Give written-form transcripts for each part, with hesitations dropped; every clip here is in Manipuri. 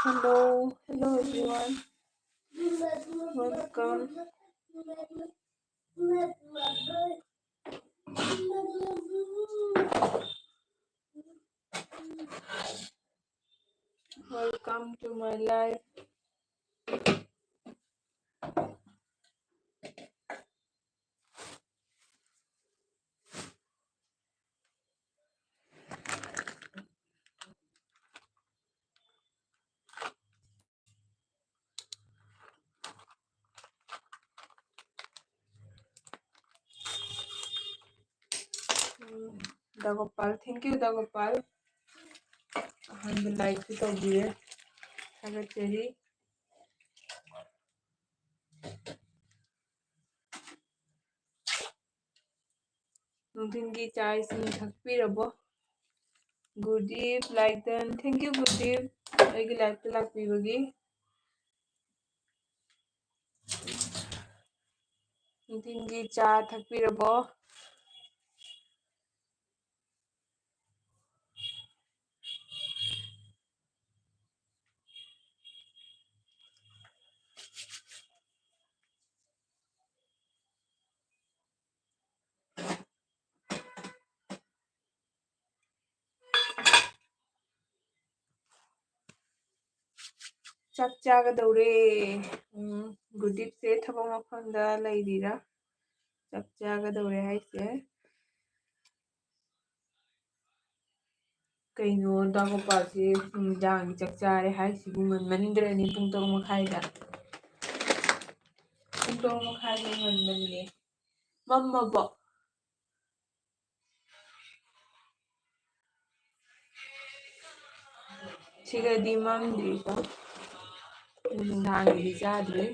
Hello everyone. Welcome. Welcome to my life. Dagopal, thank you Dagopal. Like to talk here. Have a cherry. Nungthingi chai sing thakpirabo. Gurdeep, like then. Thank you Gurdeep. Aigi life to lakpibagi. Nungthingi cha thakpirabo. Chak chagadore. Gurdeep se thabak mafamda lairira. Chak chagadore haise. Kayno Dagopalse nungdangi chak chare haisibu nganmandrani pung 3 makhayda. Pung 3 makhayda nganmanne. Mammabo. Sigadi mamdri ko. Nungdangi di chadre.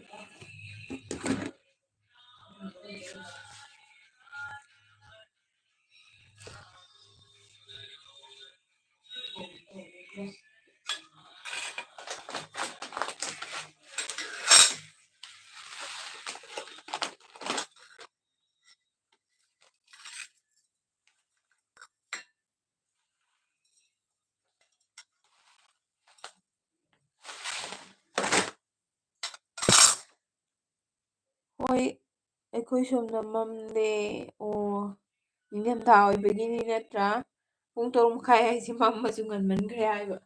Hoi, ꯑꯩꯈꯣꯏ ꯁꯣꯝꯗ ꯃꯝꯗꯦ ꯑꯣ ꯅꯤꯡꯊꯝꯊꯥ ꯑꯣꯏꯕꯒꯤꯅꯤ ꯅꯠꯇ꯭ꯔꯥ ꯄꯨꯡ 3 ꯃꯈꯥꯏ ꯍꯥꯏꯁꯤ ꯃꯝꯃꯁꯨ ꯉꯟꯃꯟꯈ꯭ꯔꯦ ꯍꯥꯏꯕ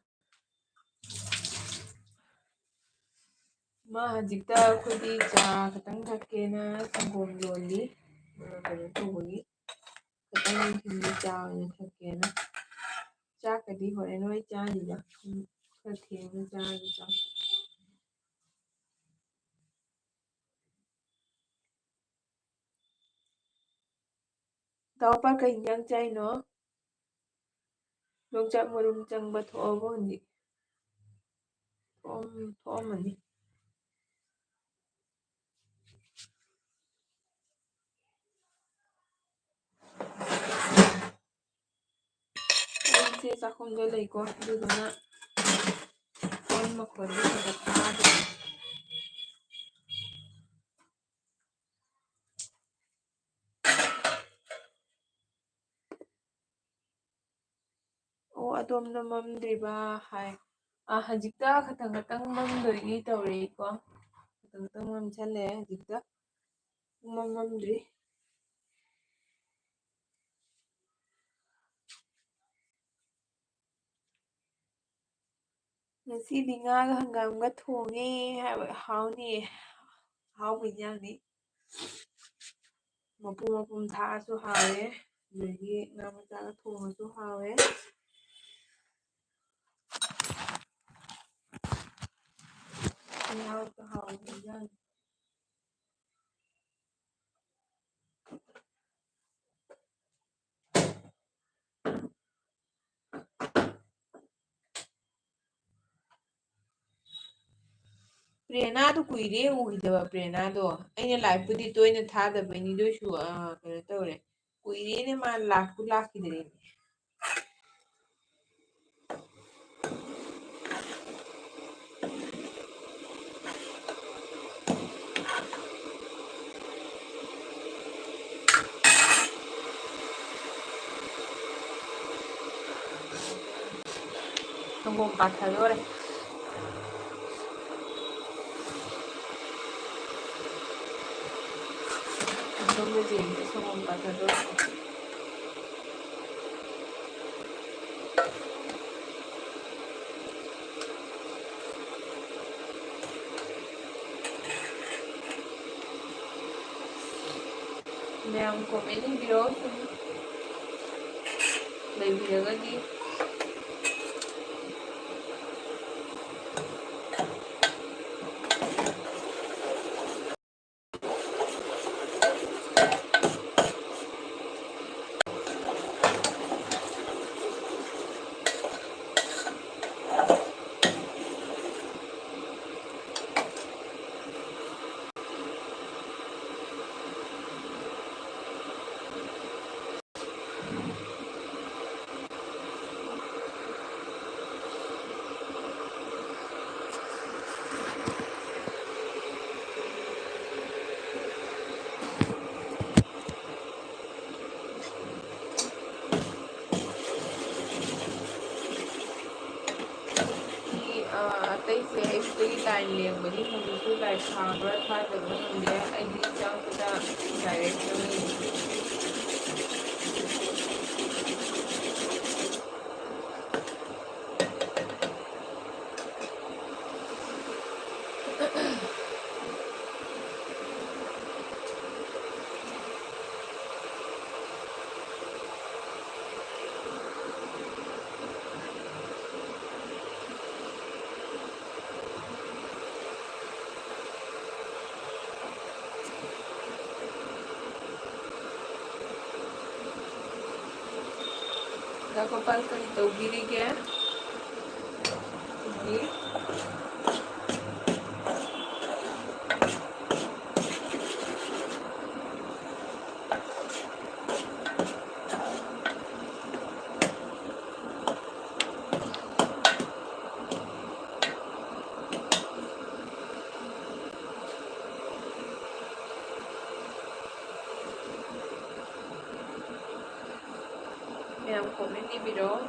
ꯃꯥ ꯍꯧꯖꯤꯛꯇ ꯑꯩꯈꯣꯏꯗꯤ ꯆꯥ ꯈꯛꯇꯪ ꯊꯛꯀꯦꯅ ꯁꯪꯒꯣꯝ ꯌꯣꯜꯂꯤ ꯀꯩꯅꯣ ꯇꯧꯕꯒꯤ ꯈꯛꯇꯪ ꯅꯨꯡꯊꯤꯜꯒꯤ ꯆꯥ ꯑꯣꯏꯅ ꯊꯛꯀꯦꯅ ꯆꯥꯛꯀꯗꯤ ꯍꯣꯔꯦꯟ ꯅꯣꯏ ꯆꯥꯅꯤꯗ ꯈꯔ ꯊꯦꯡꯅ ꯆꯥꯔꯒ ꯆꯥꯛ ꯗꯥꯎꯄꯥ ꯀꯩ ꯏꯟꯖꯥꯡ ꯆꯥꯏꯅꯣ ꯌꯣꯡꯆꯥꯛ ꯃꯔꯨꯝ ꯆꯪꯕ ꯊꯣꯛꯑꯕꯣ ꯍꯧꯖꯤꯛ ꯊꯣꯛꯑꯝꯃꯅꯤ ꯑꯩꯁꯦ ꯆꯥꯛꯈꯨꯝꯗ ꯂꯩꯀꯣ ꯑꯗꯨꯗꯨꯅ ꯐꯣꯟ ꯃꯈꯣꯟꯗꯤ ꯈꯔ ꯇꯥꯗꯦ ꯑꯣ ꯑꯗꯣꯝꯗ ꯃꯝꯗ꯭ꯔꯤꯕ ꯍꯥꯏ ꯍꯧꯖꯤꯛꯇ ꯈꯇꯪ ꯃꯝꯗꯣꯏꯒꯤ ꯇꯧꯔꯤꯀꯣ ꯈꯇꯪ ꯃꯝꯁꯜꯂꯛꯑꯦ ꯍꯧꯖꯤꯛꯇ ꯃꯝꯗ꯭ꯔꯤ ꯉꯁꯤꯗꯤ ꯉꯥꯒ ꯍꯪꯒꯥꯝꯒ ꯊꯣꯡꯉꯦ ꯍꯥꯏꯕ ꯍꯥꯎꯅꯤ ꯑꯍꯥꯎꯕ ꯏꯟꯖꯥꯡꯅꯤ ꯃꯄꯨꯝ ꯊꯥꯛꯑꯁꯨ ꯍꯥꯎꯋꯦ ꯑꯗꯒꯤ ꯉꯥ ꯃꯆꯥꯒ ꯊꯣꯡꯉꯁꯨ ꯍꯥꯎꯋꯦ ꯍꯥꯎꯕ ꯏꯟꯖꯥꯡꯅꯤ ꯄ꯭ꯔꯦꯔꯅꯥꯗꯣ ꯀꯨꯏꯔꯦ ꯎꯈꯤꯗꯕ ꯄ꯭ꯔꯦꯔꯅꯥꯗꯣ ꯑꯩꯅ ꯂꯥꯏꯐꯄꯨꯗꯤ ꯇꯣꯏꯅ ꯊꯥꯗꯕꯩꯅꯤ ꯑꯗꯨꯏꯁꯨ ꯀꯩꯅꯣ ꯇꯧꯔꯦ ꯀꯨꯏꯔꯦꯅꯦ ꯃꯥ ꯂꯥꯛꯄꯨ ꯂꯥꯛꯈꯤꯗ꯭ꯔꯦꯅꯦ ꯁꯪꯒꯣꯝ ꯄꯥꯊꯗꯣꯔꯦ ꯑꯗꯨꯝꯕꯁꯦ ꯁꯪꯒꯣꯝ ꯄꯥꯊꯗꯣꯏꯅꯦ ꯃꯌꯥꯝ ꯀꯣꯃꯦꯟ ꯏꯕꯤꯔꯛꯑꯣ ꯁꯨꯝ ꯂꯩꯕꯤꯔꯒꯗꯤ ꯑꯇꯩꯁꯦ ꯑꯌꯨꯛꯇꯒꯤ ꯂꯥꯏꯟ ꯂꯦꯡꯕꯅꯤ ꯍꯧꯖꯤꯛꯁꯨ ꯂꯥꯏꯟ ꯊꯥꯕ꯭ꯔꯥ ꯊꯥꯗꯕ꯭ꯔꯥ ꯈꯪꯗꯦ ꯑꯩꯗꯤ ꯆꯪꯕꯗ ꯗꯥꯏꯔꯦꯛ ꯆꯪꯉꯤ ꯒꯣꯄꯥꯜ ꯀꯔꯤ ꯇꯧꯕꯤꯔꯤꯒꯦ ꯃꯌꯥꯝ ꯀꯣꯃꯦꯟ ꯏꯕꯤꯔꯛꯑꯣ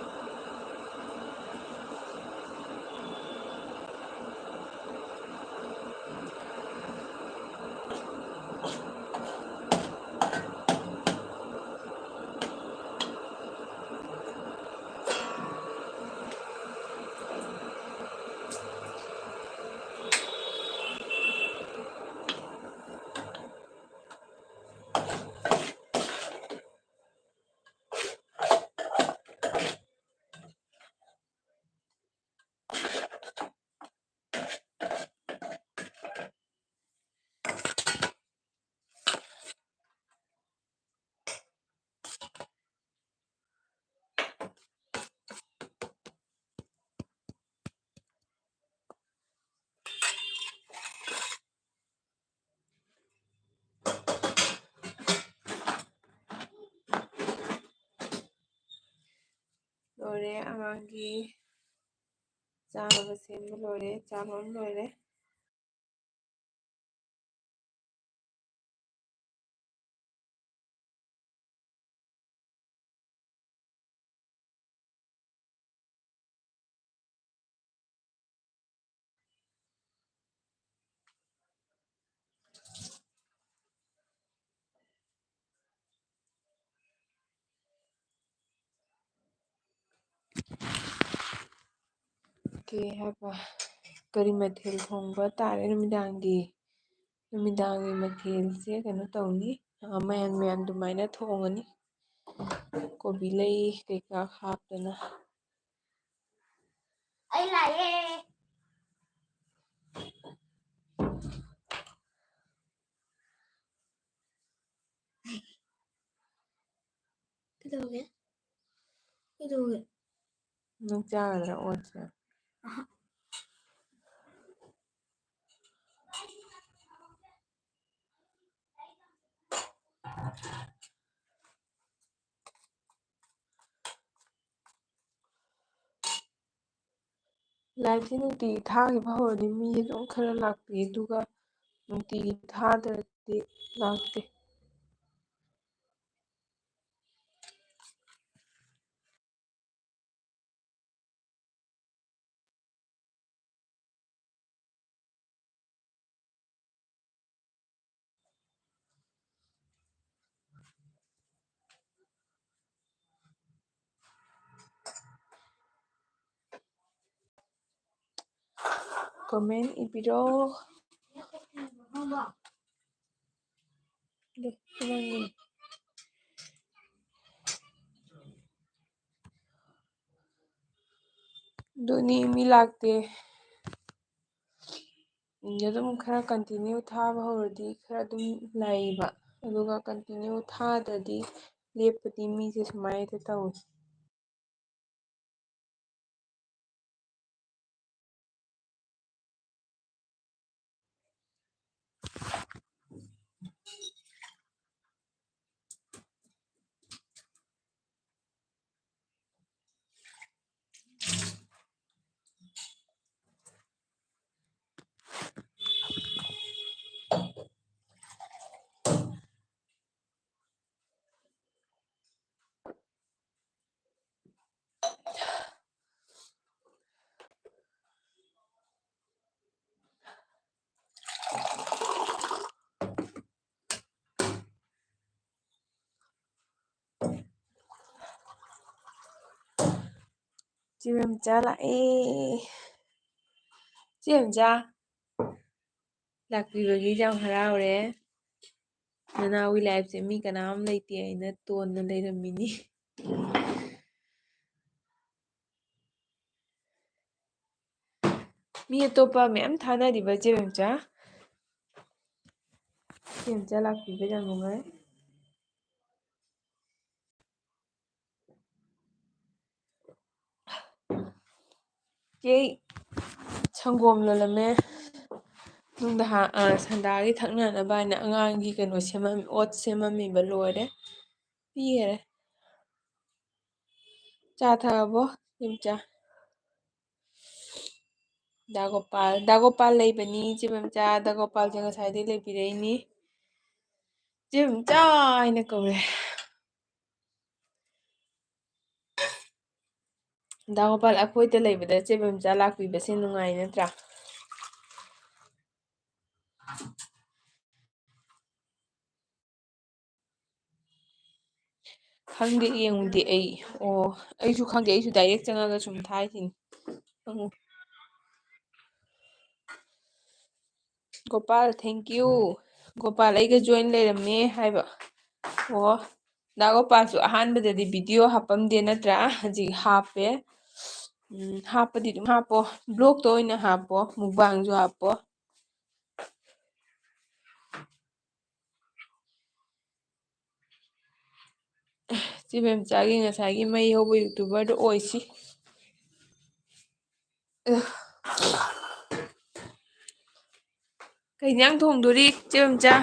ꯂꯣꯏꯔꯦ ꯑꯉꯥꯡꯒꯤ ꯆꯥꯅꯕ ꯁꯦꯝꯕ ꯂꯣꯏꯔꯦ ꯆꯥ ꯂꯣꯟ ꯂꯣꯏꯔꯦ ꯀꯩ ꯍꯥꯏꯕ ꯀꯔꯤ ꯃꯊꯦꯜ ꯊꯣꯡꯕ ꯇꯥꯔꯦ ꯅꯨꯃꯤꯗꯥꯡꯒꯤ ꯃꯊꯦꯜꯁꯦ ꯀꯩꯅꯣ ꯇꯧꯅꯤ ꯃꯌꯥꯟ ꯃꯌꯥꯟ ꯑꯗꯨꯃꯥꯏꯅ ꯊꯣꯡꯉꯅꯤ ꯀꯣꯕꯤ ꯂꯩ ꯀꯩꯀꯥ ꯍꯥꯞꯇꯅ ꯑꯩ ꯂꯥꯛꯑꯦ ꯀꯩꯗꯧꯔꯒꯦ ꯅꯪ ꯆꯥꯒꯗ꯭ꯔꯥ ꯑꯣꯠꯁꯦ ꯂꯥꯏꯚꯁꯦ ꯅꯨꯡꯇꯤꯒꯤ ꯊꯥꯈꯤꯕ ꯍꯧꯔꯗꯤ ꯃꯤ ꯑꯗꯨꯝ ꯈꯔ ꯂꯥꯛꯄꯤ ꯑꯗꯨꯒ ꯅꯨꯡꯇꯤꯒꯤ ꯊꯥꯗ꯭ꯔꯗꯤ ꯂꯥꯛꯇꯦ ꯀꯣꯃꯦꯟ ꯏꯕꯤꯔꯣ ꯑꯗꯨꯅꯤ ꯃꯤ ꯂꯥꯛꯇꯦ ꯑꯗꯨꯝ ꯈꯔ ꯀꯟꯇꯤꯅ꯭ꯌꯨ ꯊꯥꯕ ꯍꯧꯔꯗꯤ ꯈꯔ ꯑꯗꯨꯝ ꯂꯩꯕ ꯑꯗꯨꯒ ꯀꯟꯇꯤꯅ꯭ꯌꯨ ꯊꯥꯗ꯭ꯔꯗꯤ ꯂꯦꯞꯄꯗꯤ ꯃꯤꯁꯦ ꯁꯨꯃꯥꯏꯅ ꯇꯧꯋꯤ ꯆꯦ ꯃꯦꯝꯆꯥ ꯂꯥꯛꯑꯦ ꯆꯦ ꯃꯦꯝꯆꯥ ꯂꯥꯛꯄꯤꯕꯒꯤ ꯌꯥꯝ ꯍꯔꯥꯎꯔꯦ ꯅꯅꯥꯎꯒꯤ ꯂꯥꯏꯐꯁꯦ ꯃꯤ ꯀꯅꯥꯝ ꯂꯩꯇꯦ ꯑꯩꯅ ꯇꯣꯟꯅ ꯂꯩꯔꯝꯃꯤꯅꯤ ꯃꯤ ꯑꯇꯣꯞꯄ ꯃꯌꯥꯝ ꯊꯥꯅꯔꯤꯕ ꯆꯦ ꯃꯦꯝꯆꯥ ꯆꯦ ꯃꯦꯝꯆꯥ ꯂꯥꯛꯄꯤꯕ ꯌꯥꯝ ꯅꯨꯡꯉꯥꯏ ꯆꯦ ꯁꯪꯒꯣꯝ ꯂꯣꯜꯂꯝꯃꯦ ꯁꯟꯗꯥꯒꯤ ꯊꯛꯅꯅꯕ ꯍꯥꯏꯅ ꯑꯉꯥꯡꯒꯤ ꯀꯩꯅꯣ ꯁꯦꯝꯃꯝꯃꯤ ꯑꯣꯠ ꯁꯦꯝꯃꯝꯃꯤꯕ ꯂꯣꯏꯔꯦ ꯄꯤꯈꯔꯦ ꯆꯥ ꯊꯛꯑꯕꯣ ꯆꯦ ꯃꯦꯝꯆꯥ ꯗꯥꯒꯣꯄꯥꯜ ꯂꯩꯕꯅꯤ ꯆꯦ ꯃꯦꯝꯆꯥ ꯗꯥꯒꯣꯄꯥꯜꯁꯦ ꯉꯁꯥꯏꯗꯩ ꯂꯩꯕꯤꯔꯛꯏꯅꯤ ꯆꯦ ꯃꯦꯝꯆꯥ ꯍꯥꯏꯅ ꯀꯧꯔꯦ ꯗꯥꯒꯣꯄꯥꯜ ꯑꯩꯈꯣꯏꯗ ꯂꯩꯕꯗ ꯆꯦ ꯃꯦꯝꯆꯥ ꯂꯥꯛꯄꯤꯕꯁꯦ ꯅꯨꯡꯉꯥꯏ ꯅꯠꯇ꯭ꯔꯥ ꯈꯪꯗꯦ ꯌꯦꯡꯉꯨꯗꯦ ꯑꯩ ꯑꯣ ꯑꯩꯁꯨ ꯈꯪꯗꯦ ꯑꯩꯁꯨ ꯗꯥꯏꯔꯦꯛ ꯆꯪꯉꯒ ꯁꯨꯝ ꯊꯥꯏꯁꯤꯅꯤ ꯒꯣꯄꯥꯜ ꯊꯦꯡꯀ꯭ꯌꯨ ꯒꯣꯄꯥꯜ ꯑꯩꯒ ꯖꯣꯏꯟ ꯂꯩꯔꯝꯃꯦ ꯍꯥꯏꯕ ꯑꯣ ꯗꯥꯒꯣꯄꯥꯜꯁꯨ ꯑꯍꯥꯟꯕꯗꯗꯤ ꯚꯤꯗꯤꯑꯣ ꯍꯥꯞꯄꯝꯗꯦ ꯅꯠꯇ꯭ꯔꯥ ꯍꯧꯖꯤꯛ ꯍꯥꯞꯄꯦ ꯍꯥꯞꯄꯗꯤ ꯑꯗꯨꯝ ꯍꯥꯞꯄꯣ ꯕ꯭ꯂꯣꯛꯇ ꯑꯣꯏꯅ ꯍꯥꯞꯄꯣ ꯃꯨꯛꯕꯥꯡꯁꯨ ꯍꯥꯞꯄꯣ ꯆꯦ ꯃꯦꯝꯆꯥꯒꯤ ꯉꯁꯥꯏꯒꯤ ꯃꯩ ꯍꯧꯕ ꯌꯨꯇꯨꯕꯔꯗꯣ ꯑꯣꯏꯁꯤ ꯀꯩ ꯏꯟꯖꯥꯡ ꯊꯣꯡꯗꯣꯔꯤ ꯆꯦ ꯃꯦꯝꯆꯥ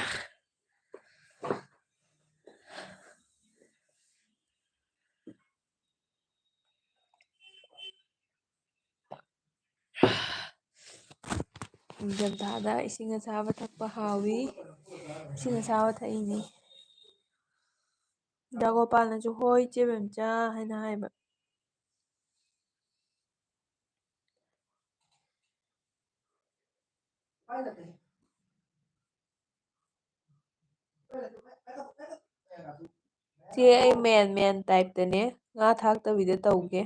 ꯅꯤꯡꯊꯝꯊꯥꯗ ꯏꯁꯤꯡ ꯑꯁꯥꯕ ꯊꯛꯄ ꯍꯥꯎꯋꯤ ꯏꯁꯤꯡ ꯑꯁꯥꯕ ꯊꯛꯏꯅꯤ ꯗꯥꯒꯣꯄꯥꯜꯅꯁꯨ ꯍꯣꯏ ꯆꯦ ꯃꯦꯝꯆꯥ ꯍꯥꯏꯅ ꯍꯥꯏꯕ ꯆꯦ ꯑꯩ ꯃꯦꯟ ꯇꯥꯏꯞꯇꯅꯦ ꯉꯥ ꯊꯥꯛꯇꯕꯤꯗ ꯇꯧꯒꯦ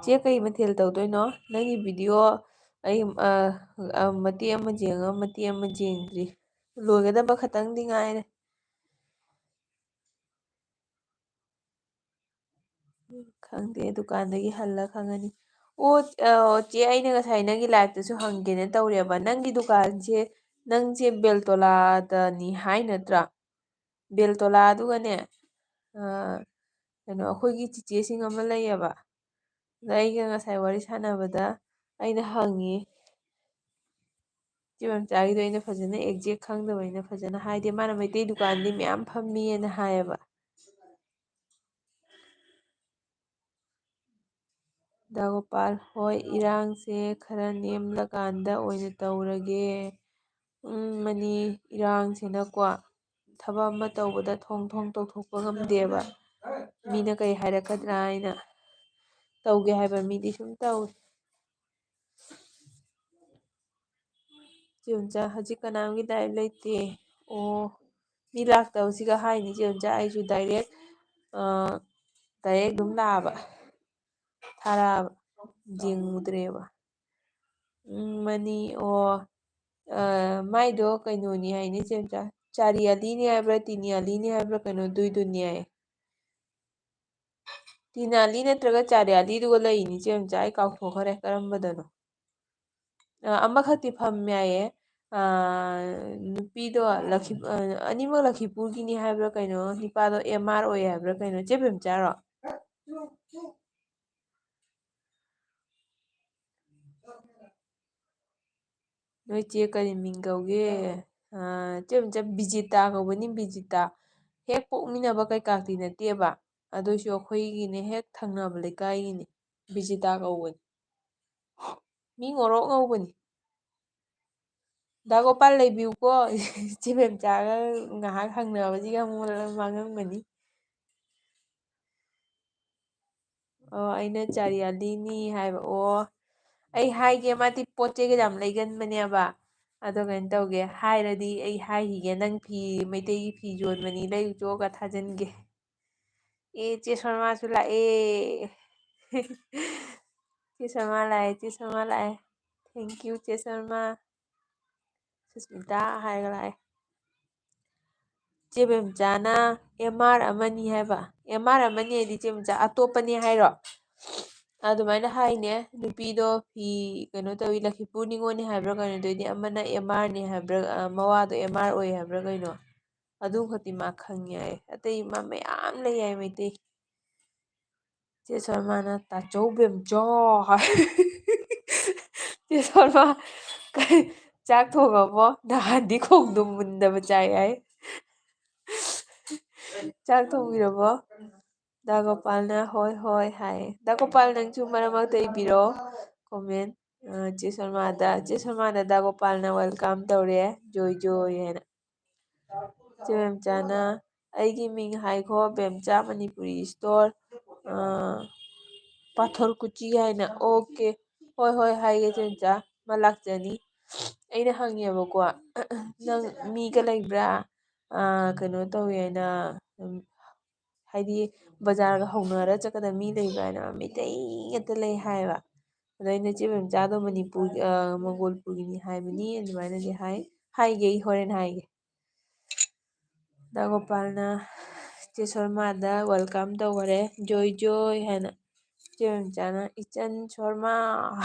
ꯆꯦ ꯀꯩ ꯃꯊꯦꯜ ꯇꯧꯗꯣꯏꯅꯣ ꯅꯪꯒꯤ ꯚꯤꯗꯤꯑꯣ ꯑꯩ ꯃꯇꯦꯛ ꯑꯃ ꯌꯦꯡꯉ ꯃꯇꯦꯛ ꯑꯃ ꯌꯦꯡꯗ꯭ꯔꯤ ꯂꯣꯏꯒꯗꯕ ꯈꯇꯪꯗꯤ ꯉꯥꯏꯔꯦ ꯈꯪꯗꯦ ꯗꯨꯀꯥꯟꯗꯒꯤ ꯍꯜꯂ ꯈꯪꯉꯅꯤ ꯑꯣ ꯆꯦ ꯑꯩꯅ ꯉꯁꯥꯏ ꯅꯪꯒꯤ ꯂꯥꯏꯐꯇꯁꯨ ꯍꯪꯒꯦꯅ ꯇꯧꯔꯦꯕ ꯅꯪꯒꯤ ꯗꯨꯀꯥꯟꯁꯦ ꯅꯪꯁꯦ ꯕꯦꯜꯇꯣꯂꯥꯗꯅꯤ ꯍꯥꯏ ꯅꯠꯇ꯭ꯔꯥ ꯕꯦꯜꯇꯣꯂꯥ ꯑꯗꯨꯒꯅꯦ ꯀꯩꯅꯣ ꯑꯩꯈꯣꯏꯒꯤ ꯆꯤꯆꯦꯁꯤꯡ ꯑꯃ ꯂꯩꯌꯦꯕ ꯑꯗ ꯑꯩꯒ ꯉꯁꯥꯏ ꯋꯥꯔꯤ ꯁꯥꯟꯅꯕꯗ ꯑꯩꯅ ꯍꯪꯉꯤ ꯆꯦ ꯃꯆꯥꯒꯤꯗꯣ ꯑꯩꯅ ꯐꯖꯅ ꯑꯦꯛꯖꯦꯛ ꯈꯪꯗꯕꯩꯅ ꯐꯖꯅ ꯍꯥꯏꯗꯤ ꯃꯥꯅ ꯃꯩꯇꯩ ꯗꯨꯀꯥꯟꯗꯤ ꯃꯌꯥꯝ ꯐꯝꯃꯤꯅ ꯍꯥꯏꯌꯦꯕ ꯗꯥꯒꯣꯄꯥꯜ ꯍꯣꯏ ꯏꯔꯥꯡꯁꯦ ꯈꯔ ꯅꯦꯝꯂꯀꯥꯟꯗ ꯑꯣꯏꯅ ꯇꯧꯔꯒꯦ ꯃꯅꯤ ꯏꯔꯥꯡꯁꯤꯅꯀꯣ ꯊꯕꯛ ꯑꯃ ꯇꯧꯕꯗ ꯊꯣꯡ ꯇꯧꯊꯣꯛꯄ ꯉꯝꯗꯦꯕ ꯃꯤꯅ ꯀꯩ ꯍꯥꯏꯔꯛꯀꯗ꯭ꯔꯥ ꯍꯥꯏꯅ ꯇꯧꯒꯦ ꯍꯥꯏꯕ ꯃꯤꯗꯤ ꯁꯨꯝ ꯇꯧꯏ ꯆꯦ ꯃꯦꯝꯆꯥ ꯍꯧꯖꯤꯛ ꯀꯅꯥꯝꯒꯤ ꯂꯥꯏꯞ ꯂꯩꯇꯦ ꯑꯣ ꯃꯤ ꯂꯥꯛꯇꯕꯁꯤꯒ ꯍꯥꯏꯅꯤ ꯆꯦ ꯃꯦꯝꯆꯥ ꯑꯩꯁꯨ ꯗꯥꯏꯔꯦꯛ ꯑꯗꯨꯝ ꯂꯥꯛꯑꯕ ꯊꯥꯔꯛꯑꯕ ꯌꯦꯡꯉꯨꯗ꯭ꯔꯦꯕ ꯃꯅꯤ ꯑꯣ ꯃꯥꯏꯗꯣ ꯀꯩꯅꯣꯅꯤ ꯍꯥꯏꯅꯦ ꯆꯦꯝꯆꯥ ꯆꯥꯔꯤꯌꯥꯂꯤꯅꯤ ꯍꯥꯏꯕ꯭ꯔꯥ ꯇꯤꯅꯤꯌꯥꯂꯤꯅꯤ ꯍꯥꯏꯕ꯭ꯔꯥ ꯀꯩꯅꯣ ꯑꯗꯨꯏꯗꯨꯅꯤ ꯍꯥꯏ ꯇꯤꯅꯥꯂꯤ ꯅꯠꯇ꯭ꯔꯒ ꯆꯥꯔꯤꯌꯥꯂꯤꯗꯨꯒ ꯂꯩꯔꯤꯅꯤ ꯆꯦꯝꯆꯥ ꯑꯩ ꯀꯥꯎꯊꯣꯛꯈ꯭ꯔꯦ ꯀꯔꯝꯕꯗꯅꯣ ꯑꯃꯈꯛꯇꯤ ꯐꯝ ꯌꯥꯏꯌꯦ ꯅꯨꯄꯤꯗꯣ ꯑꯅꯤꯃꯛ ꯂꯛꯈꯤꯄꯨꯔꯒꯤꯅꯤ ꯍꯥꯏꯕ꯭ꯔꯥ ꯀꯩꯅꯣ ꯅꯨꯄꯥꯗꯣ ꯑꯦꯝ ꯑꯥꯔ ꯑꯣꯏ ꯍꯥꯏꯕ꯭ꯔꯥ ꯀꯩꯅꯣ ꯆꯦ ꯕꯦꯝꯆꯥꯔꯣ ꯅꯣꯏ ꯆꯦ ꯀꯔꯤ ꯃꯤꯡ ꯀꯧꯒꯦ ꯆꯦ ꯕꯦꯝꯆꯥ ꯕꯤꯖꯤꯇꯥ ꯀꯧꯕꯅꯤ ꯕꯤꯖꯤꯇꯥ ꯍꯦꯛ ꯄꯣꯛꯃꯤꯟꯅꯕ ꯀꯩꯀꯥꯇꯤ ꯅꯠꯇꯦꯕ ꯑꯗꯨꯏꯁꯨ ꯑꯩꯈꯣꯏꯒꯤꯅꯦ ꯍꯦꯛ ꯊꯪꯅꯕ ꯂꯩꯀꯥꯏꯒꯤꯅꯤ ꯕꯤꯖꯤꯇꯥ ꯀꯧꯕꯅꯤ ꯃꯤ ꯉꯧꯔꯣꯛ ꯉꯧꯕꯅꯤ ꯗꯥ ꯒꯣꯄꯥꯜ ꯂꯩꯕꯤꯌꯨꯀꯣ ꯏꯆꯦ ꯕꯦꯝꯆꯥꯒ ꯉꯥꯏꯍꯥꯛ ꯍꯪꯅꯕꯁꯤꯒ ꯑꯃꯨꯛ ꯃꯥꯡꯉꯝꯒꯅꯤ ꯑꯣ ꯑꯩꯅ ꯆꯥꯔꯤꯌꯥꯂꯤꯅꯤ ꯍꯥꯏꯕ ꯑꯣ ꯑꯩ ꯍꯥꯏꯒꯦ ꯃꯥꯗꯤ ꯄꯣꯠ ꯆꯩꯒ ꯌꯥꯝ ꯂꯩꯒꯟꯕꯅꯦꯕ ꯑꯗꯣ ꯀꯩꯅꯣ ꯇꯧꯒꯦ ꯍꯥꯏꯔꯗꯤ ꯑꯩ ꯍꯥꯏꯈꯤꯒꯦ ꯅꯪ ꯐꯤ ꯃꯩꯇꯩꯒꯤ ꯐꯤ ꯌꯣꯟꯕꯅꯤ ꯂꯩꯔꯨꯆꯣꯒ ꯊꯥꯖꯤꯟꯒꯦ ꯑꯦ ꯆꯦ ꯁꯔꯃꯁꯨ ꯂꯥꯛꯑꯦ ꯆꯦ ꯁꯔꯃ ꯂꯥꯛꯑꯦ ꯆꯦ ꯁꯔꯃ ꯂꯥꯛꯑꯦ ꯊꯦꯡꯀ꯭ꯌꯨ ꯆꯦ ꯁꯔꯃ ꯁꯨꯁꯃꯤꯇꯥ ꯍꯥꯏꯔꯒ ꯂꯥꯛꯑꯦ ꯆꯦ ꯕꯦꯝꯆꯥꯅ ꯑꯦꯝ ꯑꯥꯔ ꯑꯃꯅꯤ ꯍꯥꯏꯕ ꯑꯦꯝ ꯑꯥꯔ ꯑꯃꯅꯤ ꯍꯥꯏꯗꯤ ꯏꯆꯦ ꯃꯆꯥ ꯑꯇꯣꯞꯄꯅꯤ ꯍꯥꯏꯔꯣ ꯑꯗꯨꯃꯥꯏꯅ ꯍꯥꯏꯅꯦ ꯅꯨꯄꯤꯗꯣ ꯐꯤ ꯀꯩꯅꯣ ꯇꯧꯋꯤ ꯂꯛꯈꯤꯄꯨꯔ ꯅꯤꯉꯣꯜꯅꯤ ꯍꯥꯏꯕ꯭ꯔꯥ ꯀꯩꯅꯣꯗꯩꯗꯤ ꯑꯃꯅ ꯑꯦꯝ ꯑꯥꯔꯅꯤ ꯍꯥꯏꯕ꯭ꯔꯥ ꯃꯋꯥꯗꯣ ꯑꯦꯝ ꯑꯥꯔ ꯑꯣꯏ ꯍꯥꯏꯕ꯭ꯔꯥ ꯀꯩꯅꯣ ꯑꯗꯨ ꯈꯛꯇꯤ ꯃꯥ ꯈꯪꯉꯦ ꯍꯥꯏ ꯑꯇꯩ ꯃꯥ ꯃꯌꯥꯝ ꯂꯩ ꯍꯥꯏ ꯃꯩꯇꯩ ꯆꯦ ꯁꯔꯃꯅ ꯇꯥꯆꯧ ꯕꯦꯝꯆꯥꯎ ꯍꯥꯏ ꯆꯦ ꯁꯔꯃ ꯆꯥꯛ ꯊꯣꯡꯉꯕꯣ ꯅꯍꯥꯟꯗꯤ ꯈꯣꯡꯗꯨꯝ ꯃꯨꯟꯗꯕ ꯆꯥꯏ ꯍꯥꯏ ꯆꯥꯛ ꯊꯣꯡꯕꯤꯔꯕꯣ ꯗꯥ ꯒꯣꯄꯥꯜꯅ ꯍꯣꯏ ꯍꯣꯏ ꯍꯥꯏꯌꯦ ꯗꯥ ꯒꯣꯄꯥꯜ ꯅꯪꯁꯨ ꯃꯔꯛ ꯃꯔꯛꯇ ꯏꯕꯤꯔꯛꯑꯣ ꯀꯣꯃꯦꯟ ꯆꯦ ꯁꯔꯃꯗ ꯆꯦ ꯁꯔꯃꯗ ꯗꯥ ꯒꯣꯄꯥꯜꯅ ꯋꯦꯜꯀꯝ ꯇꯧꯔꯦ ꯖꯣꯏ ꯖꯣꯏ ꯍꯥꯏꯅ ꯆꯦ ꯕꯦꯝꯆꯥꯅ ꯑꯩꯒꯤ ꯃꯤꯡ ꯍꯥꯏꯈꯣ ꯕꯦꯝꯆꯥ ꯃꯅꯤꯄꯨꯔꯤ ꯏꯁꯇꯣꯔ ꯄꯥꯊꯣꯜ ꯀꯨꯆꯤ ꯍꯥꯏꯅ ꯑꯣꯀꯦ ꯍꯣꯏ ꯍꯣꯏ ꯍꯥꯏꯒꯦ ꯆꯦ ꯕꯦꯝꯆꯥ ꯃꯥ ꯂꯥꯛꯆꯅꯤ ꯑꯩꯅ ꯍꯪꯉꯦꯕꯀꯣ ꯅꯪ ꯃꯤꯒ ꯂꯩꯕ꯭ꯔꯥ ꯀꯩꯅꯣ ꯇꯧꯋꯦ ꯍꯥꯏꯅ ꯍꯥꯏꯗꯤ ꯕꯖꯥꯔꯒ ꯍꯧꯅꯔ ꯆꯠꯀꯗꯕ ꯃꯤ ꯂꯩꯕ꯭ꯔꯥ ꯍꯥꯏꯅ ꯃꯩꯇꯩ ꯉꯥꯛꯇ ꯂꯩ ꯍꯥꯏꯕ ꯑꯗ ꯑꯩꯅ ꯆꯦ ꯕꯦꯝꯆꯥꯗꯣ ꯃꯅꯤꯄꯨꯔ ꯃꯪꯒꯣꯜꯄꯨꯔꯒꯤꯅꯤ ꯍꯥꯏꯕꯅꯤ ꯑꯗꯨꯃꯥꯏꯅꯗꯤ ꯍꯥꯏꯒꯦ ꯑꯩ ꯍꯣꯔꯦꯟ ꯍꯥꯏꯒꯦ ꯗꯥ ꯒꯣꯄꯥꯜꯅ ꯆꯦ ꯁꯔꯃꯗ ꯋꯦꯜꯀꯝ ꯇꯧꯈꯔꯦ ꯖꯣꯏ ꯖꯣꯏ ꯍꯥꯏꯅ ꯆꯦ ꯕꯦꯝꯆꯥꯅ ꯏꯆꯟ ꯁꯣꯔꯃ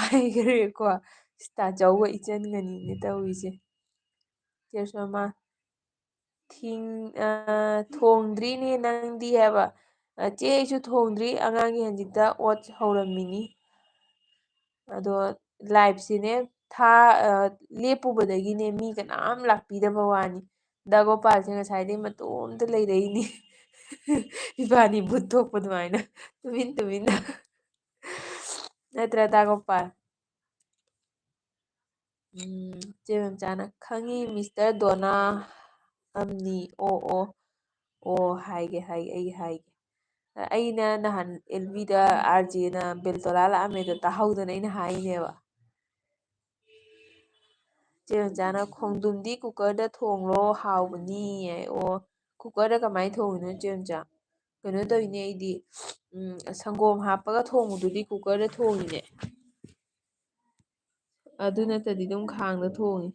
ꯍꯥꯏꯈ꯭ꯔꯦꯀꯣ ꯇꯥꯆꯧꯒ ꯏꯆꯟꯒꯅꯤꯅꯦ ꯇꯧꯔꯤꯁꯦ ꯆꯦ ꯁꯣꯔꯃ ꯊꯣꯡꯗ꯭ꯔꯤꯅꯦ ꯅꯪꯗꯤ ꯍꯥꯏꯕ ꯆꯦ ꯑꯩꯁꯨ ꯊꯣꯡꯗ꯭ꯔꯤ ꯑꯉꯥꯡꯒꯤ ꯍꯧꯖꯤꯛꯇ ꯑꯣꯠꯁ ꯍꯧꯔꯝꯃꯤꯅꯤ ꯑꯗꯣ ꯂꯥꯏꯐꯁꯤꯅꯦ ꯂꯦꯞꯄꯨꯕꯗꯒꯤꯅꯦ ꯃꯤ ꯀꯅꯥꯝ ꯂꯥꯛꯄꯤꯗꯕ ꯋꯥꯅꯤ ꯗꯥ ꯒꯣꯄꯥꯜꯁꯦ ꯉꯁꯥꯏꯗꯩ ꯃꯇꯣꯝꯇ ꯂꯩꯔꯛꯏꯅꯤ ꯏꯕꯥꯅꯤ ꯚꯨꯠ ꯊꯣꯛꯄ ꯑꯗꯨꯃꯥꯏꯅ ꯇꯨꯃꯤꯟ ꯇꯨꯃꯤꯟꯅ ꯅꯠꯇ꯭ꯔ ꯗꯥ ꯒꯣꯄꯥꯜ ꯆꯦ ꯕꯦꯝꯆꯥꯅ ꯈꯪꯉꯤ ꯃꯤꯁꯇꯔ ꯗꯣꯅꯥ ꯑꯝꯅꯤ ꯑꯣ ꯑꯣ ꯑꯣ ꯍꯥꯏꯒꯦ ꯍꯥꯏꯒꯦ ꯑꯩ ꯍꯥꯏꯒꯦ ꯑꯩꯅ ꯅꯍꯥꯟ ꯑꯦꯜꯕꯤꯗ ꯑꯥꯔꯖꯦꯅ ꯕꯦꯜꯇꯣꯂꯥ ꯂꯥꯛꯑꯝꯃꯦꯗꯣ ꯇꯥꯍꯧꯗꯅ ꯑꯩꯅ ꯍꯥꯏꯅꯦꯕ ꯆꯦ ꯕꯦꯝꯆꯥꯅ ꯈꯣꯡꯗꯨꯝꯗꯤ ꯀꯨꯀꯔꯗ ꯊꯣꯡꯂꯣ ꯍꯥꯎꯕꯅꯤ ꯑꯣ ꯀꯨꯀꯔꯗ ꯀꯃꯥꯏꯅ ꯊꯣꯡꯉꯤꯅꯣ ꯆꯦ ꯕꯦꯝꯆꯥ ꯀꯩꯅꯣ ꯇꯧꯔꯤꯅꯦ ꯑꯩꯗꯤ ꯁꯪꯒꯣꯝ ꯍꯥꯞꯄꯒ ꯊꯣꯡꯕꯗꯨꯗꯤ ꯀꯨꯀꯔꯗ ꯊꯣꯡꯉꯤꯅꯦ ꯑꯗꯨ ꯅꯠꯇꯗꯤ ꯑꯗꯨꯝ ꯈꯥꯡꯗ ꯊꯣꯡꯉꯤ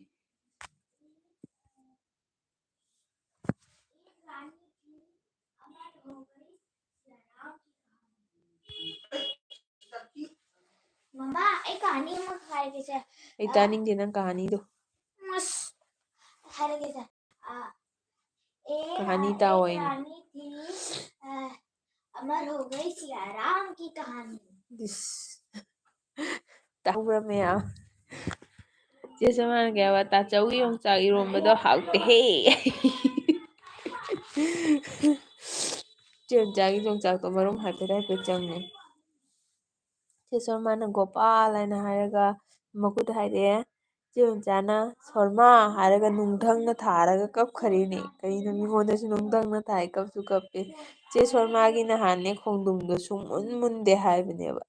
ꯃꯃꯥ ꯑꯩ ꯀꯍꯥꯅꯤ ꯑꯃ ꯍꯥꯏꯒꯦꯁꯦ ꯑꯩ ꯇꯥꯅꯤꯡꯗꯦ ꯅꯪ ꯀꯍꯥꯅꯤꯗꯣ ꯍꯥꯏꯔꯒꯦꯁꯦ कहानी ताओ रानी थी अमर हो गई सिया राम की कहानी ꯇꯥꯍꯧꯕ꯭ꯔꯥ ꯃꯌꯥꯝ ꯆꯦ ꯁꯃꯥꯅ ꯀꯩ ꯍꯥꯏꯕ ꯇꯥꯆꯧꯒꯤ ꯌꯣꯡꯆꯥꯛ ꯏꯔꯣꯝꯕꯗꯣ ꯍꯥꯎꯇꯦꯍꯦ ꯆꯦ ꯕꯦꯝꯆꯥꯒꯤ ꯌꯣꯡꯆꯥꯛꯇꯣ ꯃꯔꯨꯝ ꯍꯥꯏꯐꯦꯠ ꯍꯥꯏꯐꯦꯠ ꯆꯪꯉꯦ ꯆꯦ ꯁꯔꯃꯅ ꯒꯣꯄꯥꯜ ꯍꯥꯏꯅ ꯍꯥꯏꯔꯒ ꯃꯈꯨꯠ ꯍꯥꯏꯔꯛꯑꯦ ꯆꯦ ꯕꯦꯝꯆꯥꯅ ꯁꯣꯔꯃꯥ ꯍꯥꯏꯔꯒ ꯅꯨꯡꯙꯪꯅ ꯊꯥꯔꯒ ꯀꯞꯈꯔꯦꯅꯦ ꯀꯩꯅꯣ ꯃꯤꯉꯣꯟꯗꯁꯨ ꯅꯨꯡꯙꯪꯅ ꯊꯥꯏ ꯀꯞꯁꯨ ꯀꯞꯄꯦ ꯆꯦ ꯁꯣꯔꯃꯥꯒꯤ ꯅꯍꯥꯟꯅꯦ ꯈꯣꯡꯗꯨꯝꯗꯣ ꯁꯨꯡꯃꯨꯟ ꯃꯨꯟꯗꯦ ꯍꯥꯏꯕꯅꯦꯕ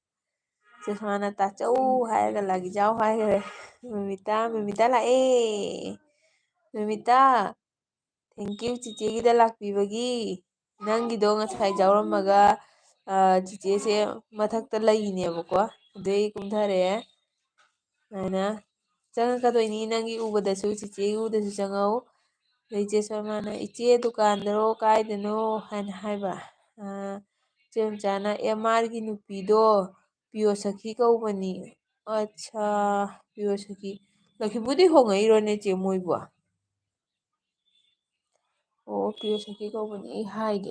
ꯆꯦ ꯁꯣꯔꯃꯅ ꯇꯥꯆꯧ ꯍꯥꯏꯔꯒ ꯂꯥꯒꯤꯖꯥꯎ ꯍꯥꯏꯈꯔꯦ ꯃꯃꯤꯇꯥ ꯃꯃꯤꯇꯥ ꯂꯥꯛꯑꯦ ꯃꯃꯤꯇꯥ ꯊꯦꯡꯀ꯭ꯌꯨ ꯆꯤꯆꯦꯒꯤꯗ ꯂꯥꯛꯄꯤꯕꯒꯤ ꯅꯪꯒꯤꯗꯣ ꯉꯁꯥꯏ ꯌꯥꯎꯔꯝꯃꯒ ꯆꯤꯆꯦꯁꯦ ꯃꯊꯛꯇ ꯂꯩꯅꯦꯕꯀꯣ ꯑꯗꯨꯏ ꯀꯨꯝꯊꯔꯛꯑꯦ ꯍꯥꯏꯅ ꯆꯪꯉꯛꯀꯗꯣꯏꯅꯤ ꯅꯪꯒꯤ ꯎꯕꯗꯁꯨ ꯆꯤꯆꯦꯒꯤ ꯎꯕꯗꯁꯨ ꯆꯪꯉꯧ ꯑꯗꯩ ꯏꯆꯦ ꯁꯣꯔꯃꯥꯅ ꯏꯆꯦ ꯗꯨꯀꯥꯟꯗꯔꯣ ꯀꯥꯏꯗꯅꯣ ꯍꯥꯏꯅ ꯍꯥꯏꯕ ꯏꯆꯦ ꯃꯆꯥꯅ ꯑꯦꯝ.ꯑꯥꯔꯒꯤ ꯅꯨꯄꯤꯗꯣ ꯄꯤꯌꯣꯁꯈꯤ ꯀꯧꯕꯅꯤ ꯑꯠꯁꯥ ꯄꯤꯌꯣꯁꯈꯤ ꯂꯛꯈꯤꯕꯨꯗꯤ ꯍꯣꯡꯉꯛꯏꯔꯣꯅꯦ ꯆꯦ ꯃꯣꯏꯕꯨ ꯑꯣ ꯄꯤꯌꯣꯁꯈꯤ ꯀꯧꯕꯅꯤ ꯑꯩ ꯍꯥꯏꯒꯦ